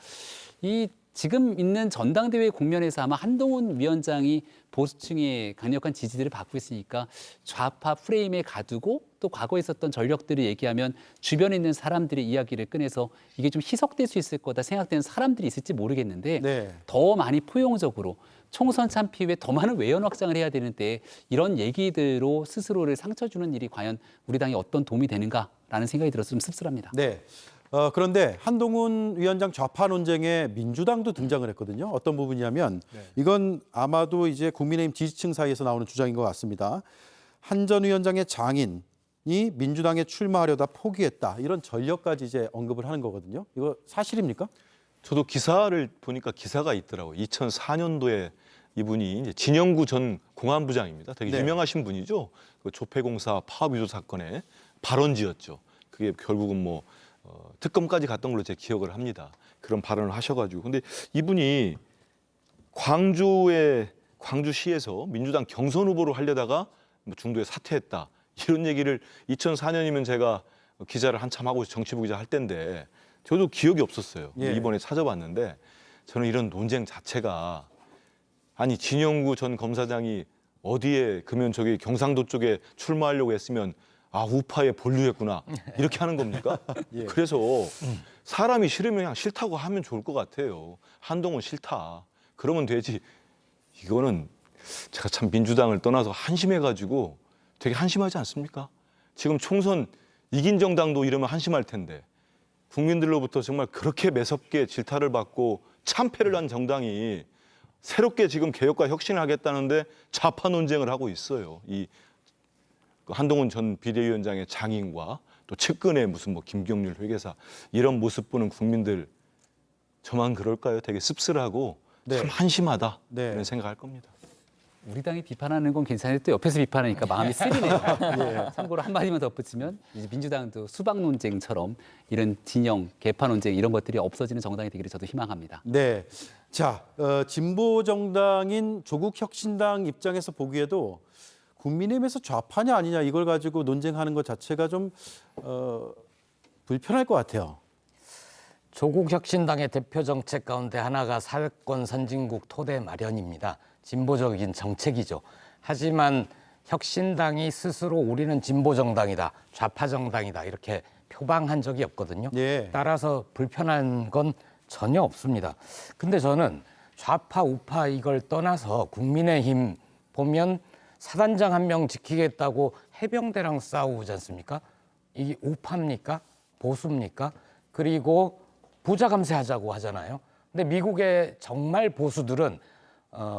이 지금 있는 전당대회 국면에서 아마 한동훈 위원장이 보수층의 강력한 지지들을 받고 있으니까 좌파 프레임에 가두고 또 과거에 있었던 전력들을 얘기하면 주변에 있는 사람들의 이야기를 꺼내서 이게 좀 희석될 수 있을 거다 생각되는 사람들이 있을지 모르겠는데 네. 더 많이 포용적으로 총선 참패 후에 더 많은 외연 확장을 해야 되는데 이런 얘기들로 스스로를 상처 주는 일이 과연 우리 당에 어떤 도움이 되는가라는 생각이 들어서 좀 씁쓸합니다. 네. 그런데 한동훈 위원장 좌파 논쟁에 민주당도 등장을 했거든요. 어떤 부분이냐면 이건 아마도 이제 국민의힘 지지층 사이에서 나오는 주장인 것 같습니다. 한 전 위원장의 장인이 민주당에 출마하려다 포기했다. 이런 전력까지 이제 언급을 하는 거거든요. 이거 사실입니까? 저도 기사를 보니까 기사가 있더라고요. 2004년도에 이분이 이제 진영구 전 공안부장입니다. 되게 네. 유명하신 분이죠. 그 조폐공사 파업 유도 사건의 발언지였죠. 그게 결국은 뭐 특검까지 갔던 걸로 제 기억을 합니다. 그런 발언을 하셔가지고. 근데 이분이 광주시에서 민주당 경선 후보로 하려다가 뭐 중도에 사퇴했다. 이런 얘기를 2004년이면 제가 기자를 한참 하고 정치부 기자 할 때인데 저도 기억이 없었어요. 예. 이번에 찾아봤는데 저는 이런 논쟁 자체가 아니 진영구 전 검사장이 어디에 그러면 저기 경상도 쪽에 출마하려고 했으면 아 우파에 본류했구나 이렇게 하는 겁니까? 예. 그래서 사람이 싫으면 그냥 싫다고 하면 좋을 것 같아요. 한동훈 싫다. 그러면 되지. 이거는 제가 참 민주당을 떠나서 한심해가지고 되게 한심하지 않습니까? 지금 총선 이긴 정당도 이러면 한심할 텐데 국민들로부터 정말 그렇게 매섭게 질타를 받고 참패를 한 정당이 새롭게 지금 개혁과 혁신을 하겠다는데 좌파 논쟁을 하고 있어요. 이 한동훈 전 비대위원장의 장인과 또 측근의 무슨 뭐 김경률 회계사 이런 모습 보는 국민들 저만 그럴까요? 되게 씁쓸하고 네. 참 한심하다 네. 이런 생각할 겁니다. 우리 당이 비판하는 건 괜찮은데 또 옆에서 비판하니까 마음이 쓰리네요. 참고로 한마디만 덧붙이면 이제 민주당도 수박 논쟁처럼 이런 진영, 개파 논쟁 이런 것들이 없어지는 정당이 되기를 저도 희망합니다. 네. 자, 진보 정당인 조국 혁신당 입장에서 보기에도 국민의힘에서 좌파냐 아니냐 이걸 가지고 논쟁하는 것 자체가 좀 불편할 것 같아요. 조국 혁신당의 대표 정책 가운데 하나가 사회권 선진국 토대 마련입니다. 진보적인 정책이죠. 하지만 혁신당이 스스로 우리는 진보 정당이다, 좌파 정당이다 이렇게 표방한 적이 없거든요. 예. 따라서 불편한 건 전혀 없습니다. 근데 저는 좌파 우파 이걸 떠나서 국민의힘 보면 사단장 한 명 지키겠다고 해병대랑 싸우지 않습니까? 이게 우파입니까? 보수입니까? 그리고 부자 감세하자고 하잖아요. 근데 미국의 정말 보수들은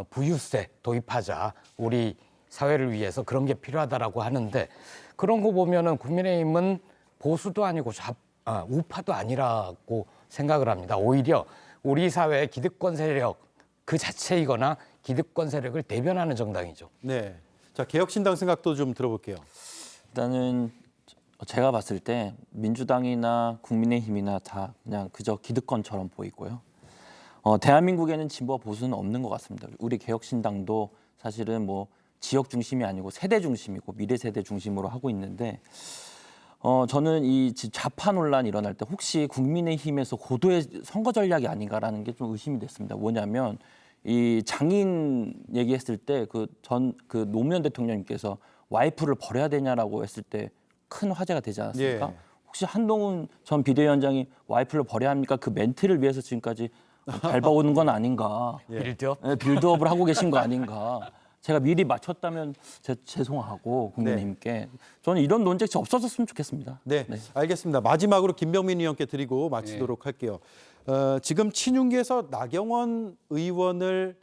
부유세 도입하자, 우리 사회를 위해서 그런 게 필요하다라고 하는데 그런 거 보면은 국민의힘은 보수도 아니고 우파도 아니라고 생각을 합니다. 오히려 우리 사회의 기득권 세력 그 자체이거나 기득권 세력을 대변하는 정당이죠. 네. 자, 개혁신당 생각도 좀 들어볼게요. 일단은 제가 봤을 때 민주당이나 국민의힘이나 다 그냥 그저 기득권처럼 보이고요. 대한민국에는 진보와 보수는 없는 것 같습니다. 우리 개혁신당도 사실은 뭐 지역 중심이 아니고 세대 중심이고 미래 세대 중심으로 하고 있는데 저는 이 좌파 논란이 일어날 때 혹시 국민의힘에서 고도의 선거 전략이 아닌가라는 게 좀 의심이 됐습니다. 뭐냐면 이 장인 얘기했을 때 그 노무현 대통령님께서 와이프를 버려야 되냐라고 했을 때 큰 화제가 되지 않았습니까? 예. 혹시 한동훈 전 비대위원장이 와이프를 버려야 합니까? 그 멘트를 위해서 지금까지 밟아오는 건 아닌가? 빌드업? 네, 빌드업을 하고 계신 거 아닌가? 제가 미리 맞췄다면 죄송하고 국민의힘께 저는 이런 논쟁이 없어졌으면 좋겠습니다. 네, 알겠습니다. 마지막으로 김병민 의원께 드리고 마치도록 할게요. 지금 친윤계에서 나경원 의원을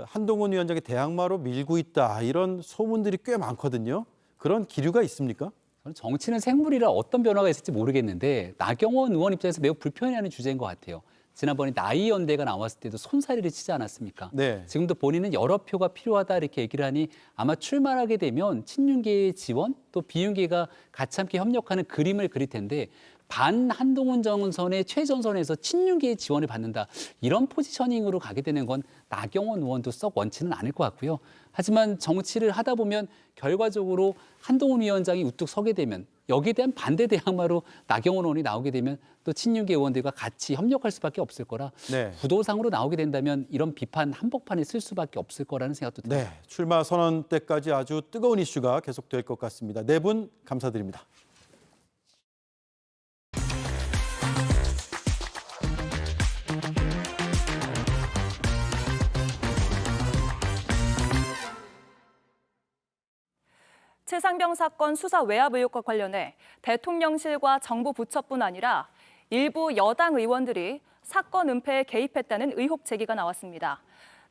한동훈 위원장의 대항마로 밀고 있다 이런 소문들이 꽤 많거든요. 그런 기류가 있습니까? 저는 정치는 생물이라 어떤 변화가 있을지 모르겠는데 나경원 의원 입장에서 매우 불편해하는 주제인 것 같아요. 지난번에 나이연대가 나왔을 때도 손사래를 치지 않았습니까? 네. 지금도 본인은 여러 표가 필요하다 이렇게 얘기를 하니 아마 출마하게 되면 친윤계의 지원 또 비윤계가 같이 함께 협력하는 그림을 그릴 텐데 반 한동훈 정선의 최전선에서 친윤계의 지원을 받는다. 이런 포지셔닝으로 가게 되는 건 나경원 의원도 썩 원치는 않을 것 같고요. 하지만 정치를 하다 보면 결과적으로 한동훈 위원장이 우뚝 서게 되면 여기에 대한 반대 대항마로 나경원 의원이 나오게 되면 또 친윤계 의원들과 같이 협력할 수밖에 없을 거라 네. 구도상으로 나오게 된다면 이런 비판 한복판에 쓸 수밖에 없을 거라는 생각도 듭니다. 네, 출마 선언 때까지 아주 뜨거운 이슈가 계속될 것 같습니다. 네 분 감사드립니다. 최상병 사건 수사 외압 의혹과 관련해 대통령실과 정부 부처뿐 아니라 일부 여당 의원들이 사건 은폐에 개입했다는 의혹 제기가 나왔습니다.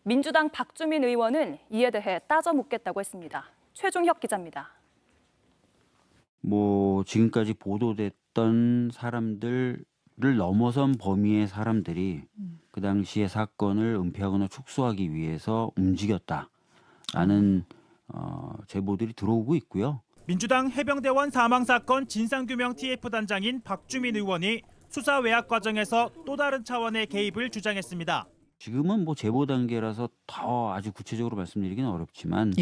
민주당 박주민 의원은 이에 대해 따져 묻겠다고 했습니다. 최종혁 기자입니다. 지금까지 보도됐던 사람들을 넘어선 범위의 사람들이 그 당시의 사건을 은폐하거나 축소하기 위해서 움직였다라는 제보들이 들어오고 있고요. 민주당 해병대원 사망 사건 진상규명 TF 단장인 박주민 의원이 수사 외압 과정에서 또 다른 차원의 개입을 주장했습니다. 지금은 제보 단계라서 더 아주 구체적으로 말씀드리기는 어렵지만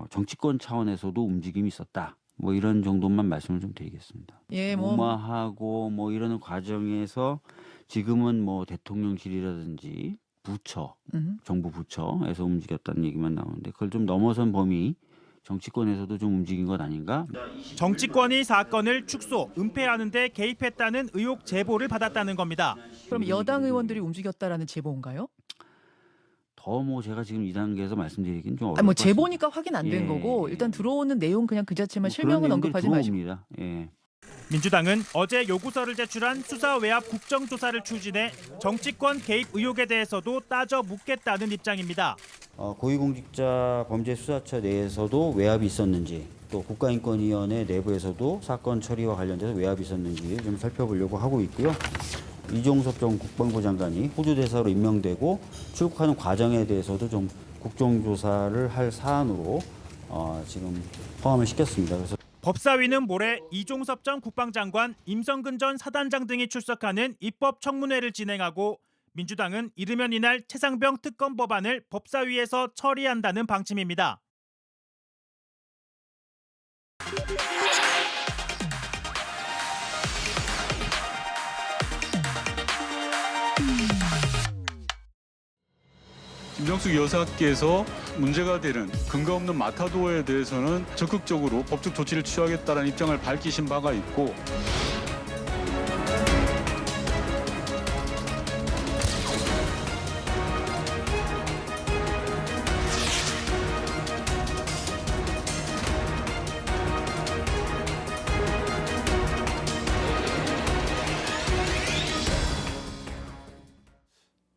정치권 차원에서도 움직임이 있었다. 이런 정도만 말씀을 좀 드리겠습니다. 무마하고 이러는 과정에서 지금은 대통령실이라든지 부처, 정부 부처에서 움직였다는 얘기만 나오는데 그걸 좀 넘어선 범위 정치권에서도 좀 움직인 것 아닌가? 정치권이 사건을 축소, 은폐하는 데 개입했다는 의혹 제보를 받았다는 겁니다. 그럼 여당 의원들이 움직였다라는 제보인가요? 더 제가 지금 이 단계에서 말씀드리긴 좀 어려울 것 같습니다. 제보니까 확인 안 된 거고 일단 들어오는 내용 그냥 그 자체만 실명은 언급하지 마시고. 들어옵니다. 예. 민주당은 어제 요구서를 제출한 수사 외압 국정조사를 추진해 정치권 개입 의혹에 대해서도 따져 묻겠다는 입장입니다. 고위공직자 범죄수사처 내에서도 외압이 있었는지, 또 국가인권위원회 내부에서도 사건 처리와 관련돼서 외압이 있었는지 좀 살펴보려고 하고 있고요. 이종섭 전 국방부 장관이 호주 대사로 임명되고 출국하는 과정에 대해서도 좀 국정조사를 할 사안으로 지금 포함을 시켰습니다. 그래서 법사위는 모레 이종섭 전 국방장관, 임성근 전 사단장 등이 출석하는 입법청문회를 진행하고 민주당은 이르면 이날 최상병 특검 법안을 법사위에서 처리한다는 방침입니다. 김정숙 여사께서 문제가 되는 근거 없는 마타도어에 대해서는 적극적으로 법적 조치를 취하겠다는 입장을 밝히신 바가 있고,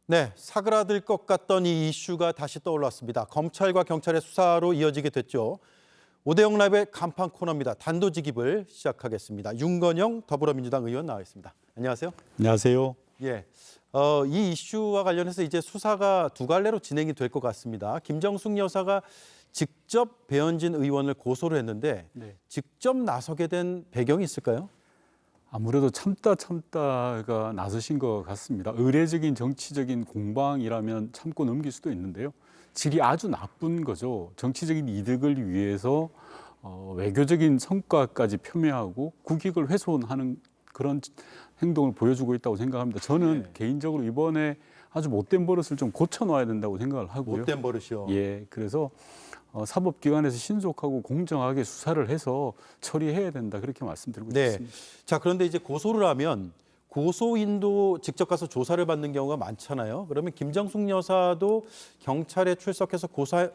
네, 사그라들 것 같던 이 이슈가 다시 떠올랐습니다. 검찰과 경찰의 수사로 이어지게 됐죠. 오대영 라이브의 간판 코너입니다. 단도직입을 시작하겠습니다. 윤건영 더불어민주당 의원 나와 있습니다. 안녕하세요. 안녕하세요. 예, 이 이슈와 관련해서 이제 수사가 두 갈래로 진행이 될 것 같습니다. 김정숙 여사가 직접 배현진 의원을 고소를 했는데 직접 나서게 된 배경이 있을까요? 아무래도 참다가 나서신 것 같습니다. 의례적인 정치적인 공방이라면 참고 넘길 수도 있는데요. 질이 아주 나쁜 거죠. 정치적인 이득을 위해서 외교적인 성과까지 폄훼하고 국익을 훼손하는 그런 행동을 보여주고 있다고 생각합니다. 저는 개인적으로 이번에 아주 못된 버릇을 좀 고쳐놔야 된다고 생각을 하고요. 못된 버릇이요? 예, 그래서 사법기관에서 신속하고 공정하게 수사를 해서 처리해야 된다, 그렇게 말씀드리고 싶습니다. 자, 그런데 이제 고소를 하면 고소인도 직접 가서 조사를 받는 경우가 많잖아요. 그러면 김정숙 여사도 경찰에 출석해서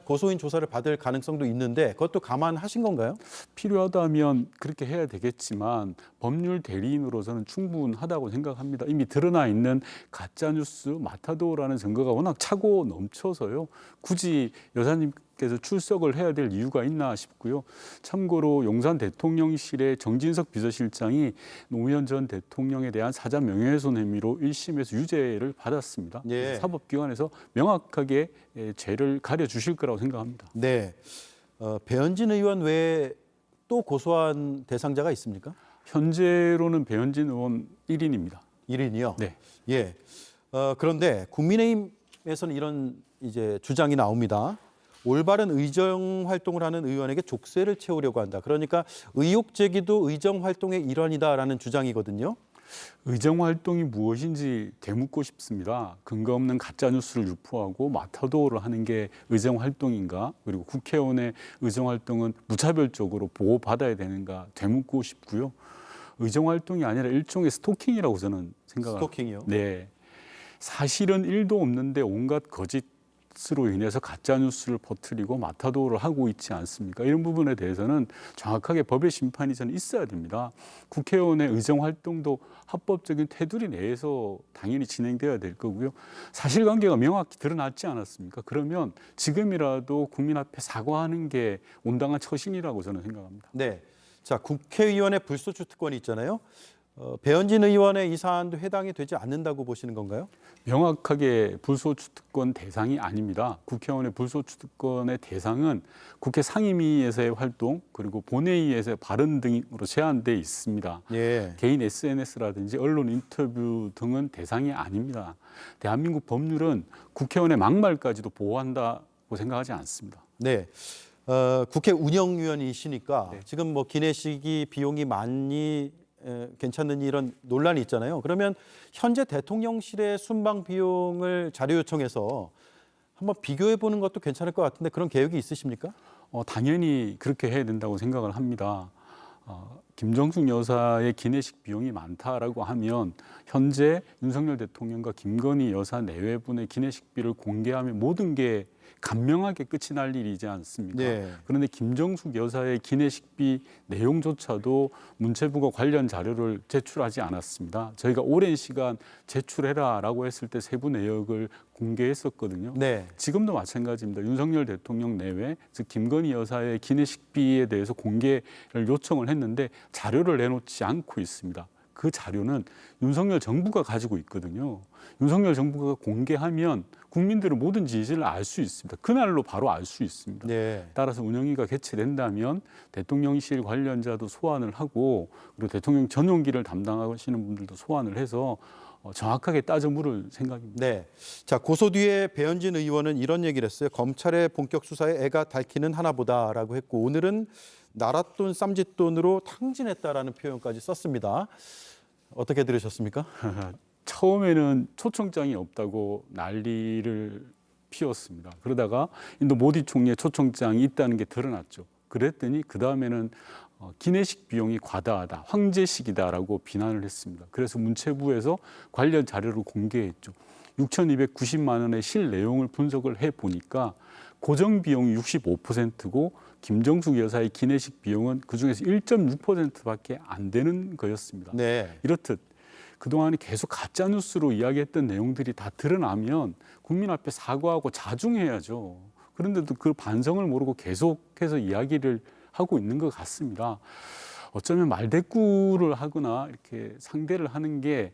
고소인 조사를 받을 가능성도 있는데 그것도 감안하신 건가요? 필요하다면 그렇게 해야 되겠지만 법률 대리인으로서는 충분하다고 생각합니다. 이미 드러나 있는 가짜뉴스 마타도어라는 증거가 워낙 차고 넘쳐서요. 굳이 여사님께서 출석을 해야 될 이유가 있나 싶고요. 참고로 용산 대통령실의 정진석 비서실장이 노무현 전 대통령에 대한 사자 명예훼손 혐의로 1심에서 유죄를 받았습니다. 사법기관에서 명확하게 죄를 가려주실 거라고 생각합니다. 네, 배현진 의원 외에 또 고소한 대상자가 있습니까? 현재로는 배현진 의원 1인입니다. 1인이요? 네. 예. 그런데 국민의힘에서는 이런 이제 주장이 나옵니다. 올바른 의정 활동을 하는 의원에게 족쇄를 채우려고 한다. 그러니까 의혹 제기도 의정 활동의 일환이다라는 주장이거든요. 의정 활동이 무엇인지 되묻고 싶습니다. 근거 없는 가짜 뉴스를 유포하고 마타도어를 하는 게 의정 활동인가? 그리고 국회의원의 의정 활동은 무차별적으로 보호받아야 되는가? 되묻고 싶고요. 의정 활동이 아니라 일종의 스토킹이라고 저는 생각합니다. 스토킹이요? 네. 사실은 1도 없는데 온갖 거짓으로 인해서 가짜 뉴스를 퍼뜨리고 마타도어를 하고 있지 않습니까? 이런 부분에 대해서는 정확하게 법의 심판이 저는 있어야 됩니다. 국회의원의 의정 활동도 합법적인 테두리 내에서 당연히 진행돼야 될 거고요. 사실관계가 명확히 드러났지 않았습니까? 그러면 지금이라도 국민 앞에 사과하는 게 온당한 처신이라고 저는 생각합니다. 네. 자, 국회의원의 불소추 특권이 있잖아요. 배현진 의원의 이 사안도 해당이 되지 않는다고 보시는 건가요? 명확하게 불소추 특권 대상이 아닙니다. 국회의원의 불소추 특권의 대상은 국회 상임위에서의 활동 그리고 본회의에서의 발언 등으로 제한돼 있습니다. 개인 SNS라든지 언론 인터뷰 등은 대상이 아닙니다. 대한민국 법률은 국회의원의 막말까지도 보호한다고 생각하지 않습니다. 네. 국회 운영위원이시니까 지금 뭐 기내식이 비용이 많이 괜찮는 이런 논란이 있잖아요. 그러면 현재 대통령실의 순방 비용을 자료 요청해서 한번 비교해 보는 것도 괜찮을 것 같은데 그런 계획이 있으십니까? 당연히 그렇게 해야 된다고 생각을 합니다. 김정숙 여사의 기내식 비용이 많다라고 하면 현재 윤석열 대통령과 김건희 여사 내외분의 기내식비를 공개하면 모든 게 간명하게 끝이 날 일이지 않습니까? 네. 그런데 김정숙 여사의 기내식비 내용조차도 문체부가 관련 자료를 제출하지 않았습니다. 저희가 오랜 시간 제출해라라고 했을 때 세부 내역을 공개했었거든요. 네. 지금도 마찬가지입니다. 윤석열 대통령 내외, 즉 김건희 여사의 기내식비에 대해서 공개를 요청을 했는데 자료를 내놓지 않고 있습니다. 그 자료는 윤석열 정부가 가지고 있거든요. 윤석열 정부가 공개하면 국민들은 모든 진실을 알 수 있습니다. 그날로 바로 알 수 있습니다. 네. 따라서 운영위가 개최된다면 대통령실 관련자도 소환을 하고 그리고 대통령 전용기를 담당하시는 분들도 소환을 해서 정확하게 따져 물을 생각입니다. 네. 자, 고소 뒤에 배현진 의원은 이런 얘기를 했어요. 검찰의 본격 수사에 애가 닳기는 하나보다라고 했고 오늘은 나랏돈 쌈짓돈으로 탕진했다라는 표현까지 썼습니다. 어떻게 들으셨습니까? 처음에는 초청장이 없다고 난리를 피웠습니다. 그러다가 인도 모디 총리의 초청장이 있다는 게 드러났죠. 그랬더니 그 다음에는 기내식 비용이 과다하다, 황제식이다라고 비난을 했습니다. 그래서 문체부에서 관련 자료를 공개했죠. 6,290만 원의 실 내용을 분석을 해보니까 고정 비용이 65%고 김정숙 여사의 기내식 비용은 그중에서 1.6%밖에 안 되는 거였습니다. 네. 이렇듯 그동안에 계속 가짜뉴스로 이야기했던 내용들이 다 드러나면 국민 앞에 사과하고 자중해야죠. 그런데도 그 반성을 모르고 계속해서 이야기를 하고 있는 것 같습니다. 어쩌면 말대꾸를 하거나 이렇게 상대를 하는 게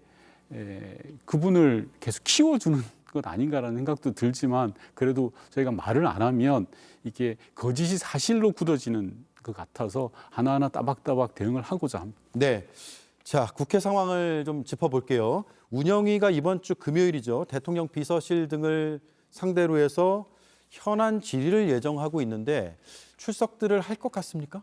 그분을 계속 키워주는 것 아닌가라는 생각도 들지만 그래도 저희가 말을 안 하면 이게 거짓이 사실로 굳어지는 것 같아서 하나하나 따박따박 대응을 하고자 합니다. 네. 자, 국회 상황을 좀 짚어볼게요. 운영위가 이번 주 금요일이죠. 대통령 비서실 등을 상대로 해서 현안 질의를 예정하고 있는데 출석들을 할 것 같습니까?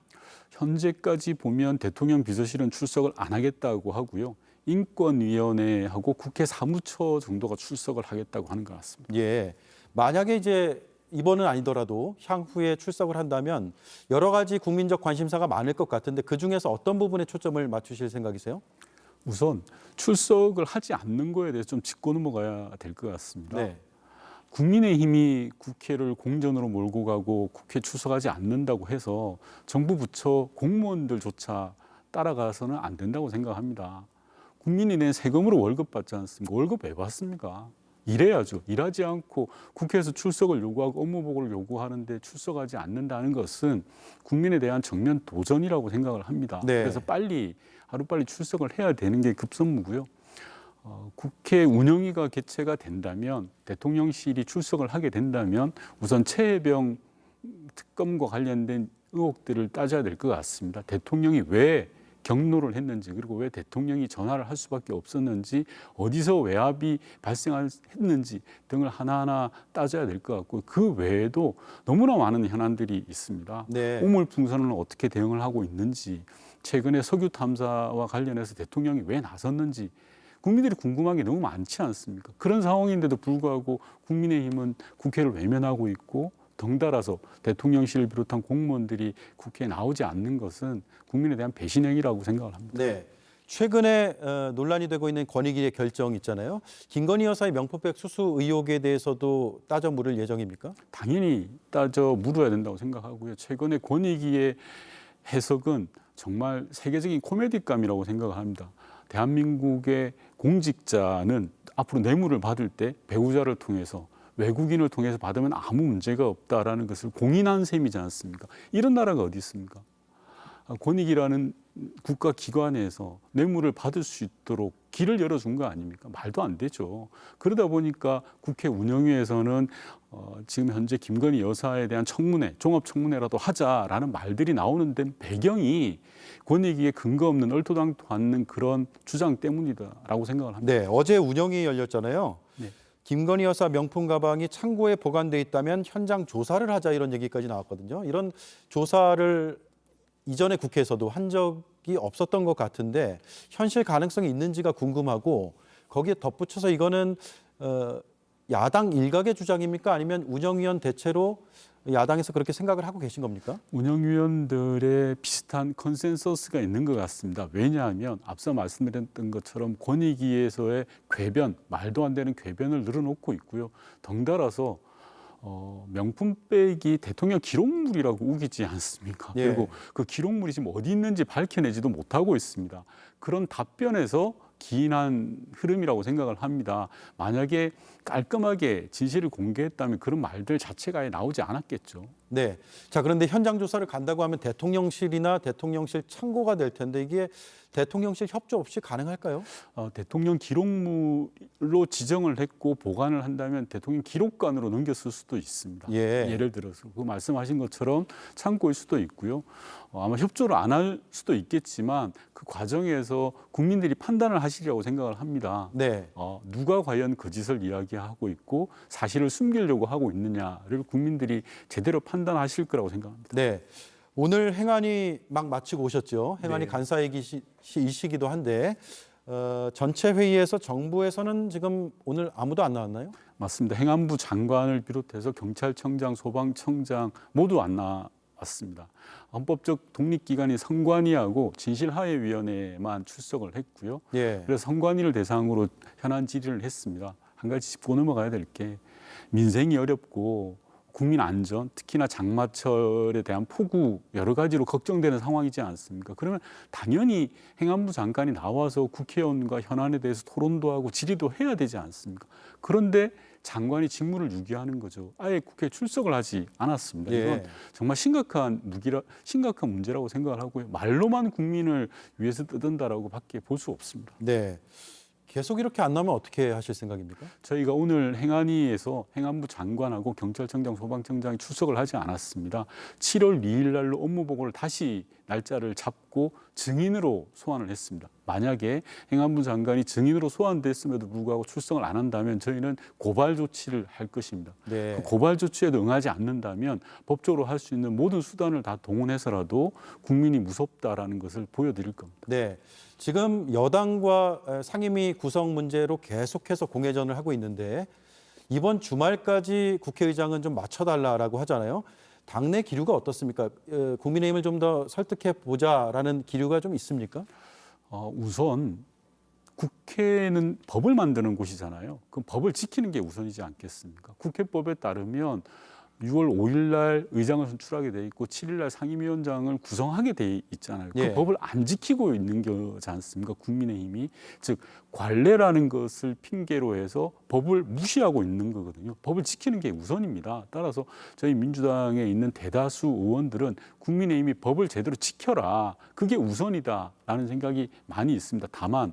현재까지 보면 대통령 비서실은 출석을 안 하겠다고 하고요. 인권위원회하고 국회 사무처 정도가 출석을 하겠다고 하는 것 같습니다. 예. 만약에 이제 이번은 아니더라도 향후에 출석을 한다면 여러 가지 국민적 관심사가 많을 것 같은데 그중에서 어떤 부분에 초점을 맞추실 생각이세요? 우선 출석을 하지 않는 거에 대해서 좀 짚고 넘어가야 될 것 같습니다. 네. 국민의힘이 국회를 공전으로 몰고 가고 국회 출석하지 않는다고 해서 정부 부처 공무원들조차 따라가서는 안 된다고 생각합니다. 국민이 낸 세금으로 월급 받지 않습니까? 월급 왜 받습니까? 일해야죠. 일하지 않고 국회에서 출석을 요구하고 업무 보고를 요구하는데 출석하지 않는다는 것은 국민에 대한 정면 도전이라고 생각을 합니다. 네. 그래서 하루빨리 출석을 해야 되는 게 급선무고요. 국회 운영위가 개최가 된다면 대통령실이 출석을 하게 된다면 우선 최혜병 특검과 관련된 의혹들을 따져야 될 것 같습니다. 대통령이 왜 경로를 했는지 그리고 왜 대통령이 전화를 할 수밖에 없었는지 어디서 외압이 발생했는지 등을 하나하나 따져야 될 것 같고 그 외에도 너무나 많은 현안들이 있습니다. 네. 우물풍선은 어떻게 대응을 하고 있는지 최근에 석유 탐사와 관련해서 대통령이 왜 나섰는지 국민들이 궁금한 게 너무 많지 않습니까? 그런 상황인데도 불구하고 국민의힘은 국회를 외면하고 있고 덩달아서 대통령실을 비롯한 공무원들이 국회에 나오지 않는 것은 국민에 대한 배신행위라고 생각을 합니다. 네. 최근에 논란이 되고 있는 권익위의 결정 있잖아요. 김건희 여사의 명품백 수수 의혹에 대해서도 따져 물을 예정입니까? 당연히 따져 물어야 된다고 생각하고요. 최근에 권익위의 해석은 정말 세계적인 코미디감이라고 생각을 합니다. 대한민국의 공직자는 앞으로 뇌물을 받을 때 배우자를 통해서 외국인을 통해서 받으면 아무 문제가 없다라는 것을 공인한 셈이지 않습니까? 이런 나라가 어디 있습니까? 권익이라는 국가기관에서 뇌물을 받을 수 있도록 길을 열어준 거 아닙니까? 말도 안 되죠. 그러다 보니까 국회 운영위에서는 지금 현재 김건희 여사에 대한 청문회, 종합청문회라도 하자라는 말들이 나오는 데 배경이 권익위에 근거 없는 얼토당토 않는 그런 주장 때문이다라고 생각을 합니다. 네, 어제 운영위 열렸잖아요. 네. 김건희 여사 명품 가방이 창고에 보관돼 있다면 현장 조사를 하자 이런 얘기까지 나왔거든요. 이런 조사를 이전에 국회에서도 한 적이 없었던 것 같은데 현실 가능성이 있는지가 궁금하고 거기에 덧붙여서 이거는 야당 일각의 주장입니까? 아니면 운영위원 대체로 야당에서 그렇게 생각을 하고 계신 겁니까? 운영위원들의 비슷한 컨센서스가 있는 것 같습니다. 왜냐하면 앞서 말씀드렸던 것처럼 권익위에서의 궤변, 말도 안 되는 궤변을 늘어놓고 있고요. 덩달아서 명품백이 대통령 기록물이라고 우기지 않습니까? 예. 그리고 그 기록물이 지금 어디 있는지 밝혀내지도 못하고 있습니다. 그런 답변에서 기인한 흐름이라고 생각을 합니다. 만약에 깔끔하게 진실을 공개했다면 그런 말들 자체가 아예 나오지 않았겠죠. 네. 자, 그런데 현장 조사를 간다고 하면 대통령실이나 대통령실 참고가 될 텐데 이게 대통령실 협조 없이 가능할까요? 대통령 기록물로 지정을 했고 보관을 한다면 대통령 기록관으로 넘겼을 수도 있습니다. 예. 예를 들어서 그 말씀하신 것처럼 창고일 수도 있고요. 아마 협조를 안 할 수도 있겠지만 그 과정에서 국민들이 판단을 하시리라고 생각을 합니다. 네. 누가 과연 그 짓을 이야기하고 있고 사실을 숨기려고 하고 있느냐를 국민들이 제대로 판단하실 거라고 생각합니다. 네. 오늘 행안위 막 마치고 오셨죠. 행안위 네. 간사이시기도 한데 전체 회의에서 정부에서는 지금 오늘 아무도 안 나왔나요? 맞습니다. 행안부 장관을 비롯해서 경찰청장, 소방청장 모두 안 나왔습니다. 헌법적 독립기관인 선관위하고 진실화해위원회만 출석을 했고요. 예. 그래서 선관위를 대상으로 현안 질의를 했습니다. 한 가지 짚고 넘어가야 될 게 민생이 어렵고 국민 안전, 특히나 장마철에 대한 폭우 여러 가지로 걱정되는 상황이지 않습니까? 그러면 당연히 행안부 장관이 나와서 국회의원과 현안에 대해서 토론도 하고 질의도 해야 되지 않습니까? 그런데 장관이 직무를 유기하는 거죠. 아예 국회에 출석을 하지 않았습니다. 이건 예. 정말 심각한 문제라고 생각을 하고요. 말로만 국민을 위해서 떠든다라고 밖에 볼 수 없습니다. 네. 계속 이렇게 안 나오면 어떻게 하실 생각입니까? 저희가 오늘 행안위에서 행안부 장관하고 경찰청장, 소방청장이 출석을 하지 않았습니다. 7월 2일 날로 업무 보고를 다시 날짜를 잡고 증인으로 소환을 했습니다. 만약에 행안부 장관이 증인으로 소환됐음에도 불구하고 출석을 안 한다면 저희는 고발 조치를 할 것입니다. 네. 그 고발 조치에도 응하지 않는다면 법적으로 할 수 있는 모든 수단을 다 동원해서라도 국민이 무섭다라는 것을 보여드릴 겁니다. 네. 지금 여당과 상임위 구성 문제로 계속해서 공회전을 하고 있는데 이번 주말까지 국회의장은 좀 맞춰달라라고 하잖아요. 당내 기류가 어떻습니까? 국민의힘을 좀 더 설득해 보자라는 기류가 좀 있습니까? 우선 국회는 법을 만드는 곳이잖아요. 그럼 법을 지키는 게 우선이지 않겠습니까? 국회법에 따르면 6월 5일 날 의장을 선출하게 돼 있고 7일 날 상임위원장을 구성하게 돼 있잖아요. 그 예. 법을 안 지키고 있는 거지 않습니까? 국민의힘이. 즉 관례라는 것을 핑계로 해서 법을 무시하고 있는 거거든요. 법을 지키는 게 우선입니다. 따라서 저희 민주당에 있는 대다수 의원들은 국민의힘이 법을 제대로 지켜라. 그게 우선이다라는 생각이 많이 있습니다. 다만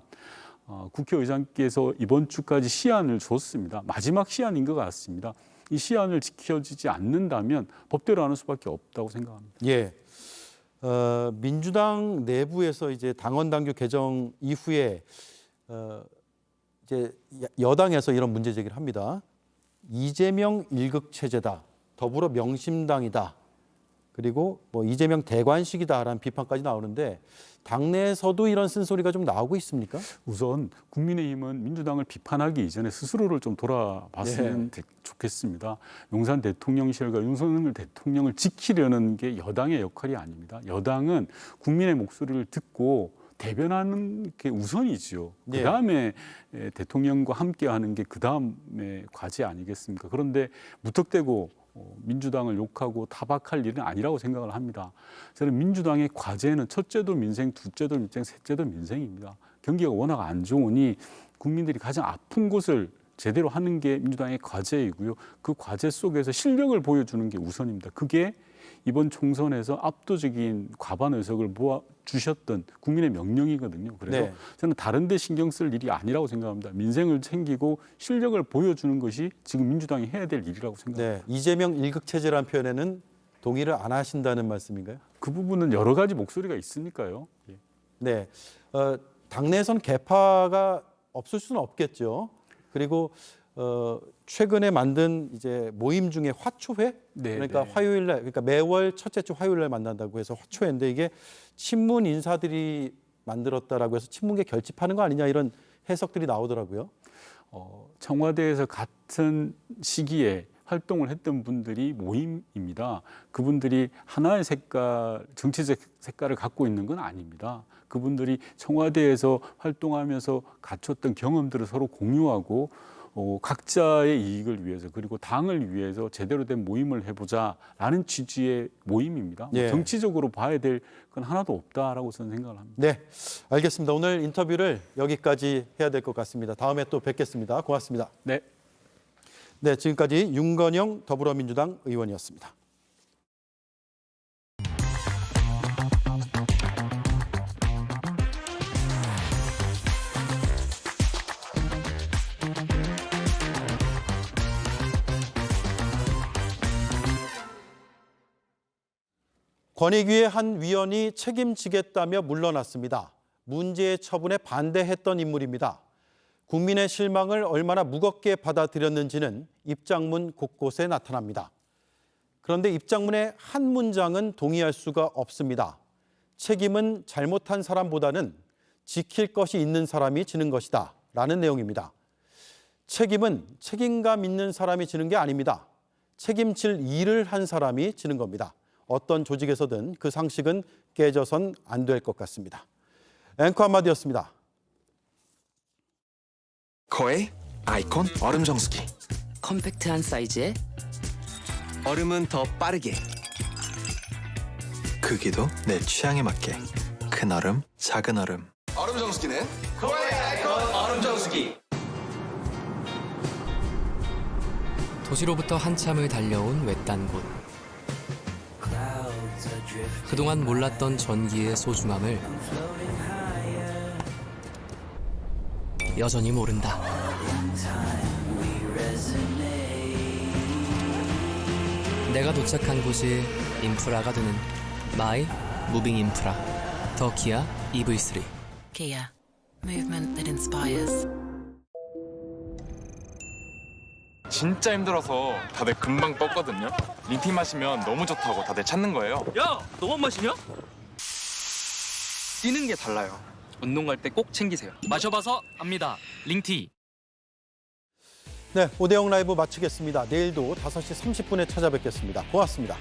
국회의장께서 이번 주까지 시한을 줬습니다. 마지막 시한인 것 같습니다. 이 시한을 지켜지지 않는다면 법대로 하는 수밖에 없다고 생각합니다. 예. 민주당 내부에서 이제 당원 당규 개정 이후에 이제 여당에서 이런 문제 제기를 합니다. 이재명 일극 체제다. 더불어 명심당이다. 그리고 뭐 이재명 대관식이다라는 비판까지 나오는데 당내에서도 이런 쓴소리가 좀 나오고 있습니까? 우선 국민의힘은 민주당을 비판하기 이전에 스스로를 좀 돌아봤으면 좋겠습니다. 용산 대통령실과 윤석열 대통령을 지키려는 게 여당의 역할이 아닙니다. 여당은 국민의 목소리를 듣고 대변하는 게 우선이지요. 예. 그다음에 대통령과 함께하는 게 그다음의 과제 아니겠습니까? 그런데 무턱대고 민주당을 욕하고 타박할 일은 아니라고 생각을 합니다. 저는 민주당의 과제는 첫째도 민생, 둘째도 민생, 셋째도 민생입니다. 경기가 워낙 안 좋으니 국민들이 가장 아픈 곳을 제대로 하는 게 민주당의 과제이고요. 그 과제 속에서 실력을 보여주는 게 우선입니다. 그게 이번 총선에서 압도적인 과반 의석을 모아주셨던 국민의 명령이거든요. 그래서 네. 저는 다른 데 신경 쓸 일이 아니라고 생각합니다. 민생을 챙기고 실력을 보여주는 것이 지금 민주당이 해야 될 일이라고 생각합니다. 네. 이재명 일극체제라는 표현에는 동의를 안 하신다는 말씀인가요? 그 부분은 여러 가지 목소리가 있으니까요. 예. 네. 당내에선 개파가 없을 수는 없겠죠. 그리고 최근에 만든 이제 모임 중에 화초회, 네, 그러니까 네. 화요일 날, 그러니까 매월 첫째 주 화요일 날 만난다고 해서 화초회인데 이게 친문 인사들이 만들었다라고 해서 친문계 결집하는 거 아니냐 이런 해석들이 나오더라고요. 청와대에서 같은 시기에 활동을 했던 분들이 모임입니다. 그분들이 하나의 색깔, 정치적 색깔을 갖고 있는 건 아닙니다. 그분들이 청와대에서 활동하면서 갖췄던 경험들을 서로 공유하고 각자의 이익을 위해서 그리고 당을 위해서 제대로 된 모임을 해보자라는 취지의 모임입니다. 예. 정치적으로 봐야 될 건 하나도 없다라고 저는 생각을 합니다. 네, 알겠습니다. 오늘 인터뷰를 여기까지 해야 될 것 같습니다. 다음에 또 뵙겠습니다. 고맙습니다. 네. 네, 지금까지 윤건영 더불어민주당 의원이었습니다. 권익위의 한 위원이 책임지겠다며 물러났습니다. 문제의 처분에 반대했던 인물입니다. 국민의 실망을 얼마나 무겁게 받아들였는지는 입장문 곳곳에 나타납니다. 그런데 입장문의 한 문장은 동의할 수가 없습니다. 책임은 잘못한 사람보다는 지킬 것이 있는 사람이 지는 것이다 라는 내용입니다. 책임은 책임감 있는 사람이 지는 게 아닙니다. 책임질 일을 한 사람이 지는 겁니다. 어떤 조직에서든 그 상식은 깨져선 안 될 것 같습니다. 앵커 한마디였습니다. 거의 아이콘 얼음 정수기. 컴팩트한 사이즈에 얼음은 더 빠르게. 크기도 내 취향에 맞게. 큰 얼음, 작은 얼음. 얼음 정수기는 거의 아이콘 얼음 정수기. 도시로부터 한참을 달려온 외딴 곳. 그동안 몰랐던 전기의 소중함을 여전히 모른다. 내가 도착한 곳이 인프라가 되는 마이 무빙 인프라. 더 기아 EV3. Kia. Movement that inspires. 진짜 힘들어서 다들 금방 뻗거든요. 링티 마시면 너무 좋다고 다들 찾는 거예요. 야, 너만 마시냐? 뛰는 게 달라요. 운동 갈 때 꼭 챙기세요. 마셔봐서 압니다. 링티. 네, 오대영 라이브 마치겠습니다. 내일도 5시 30분에 찾아뵙겠습니다. 고맙습니다.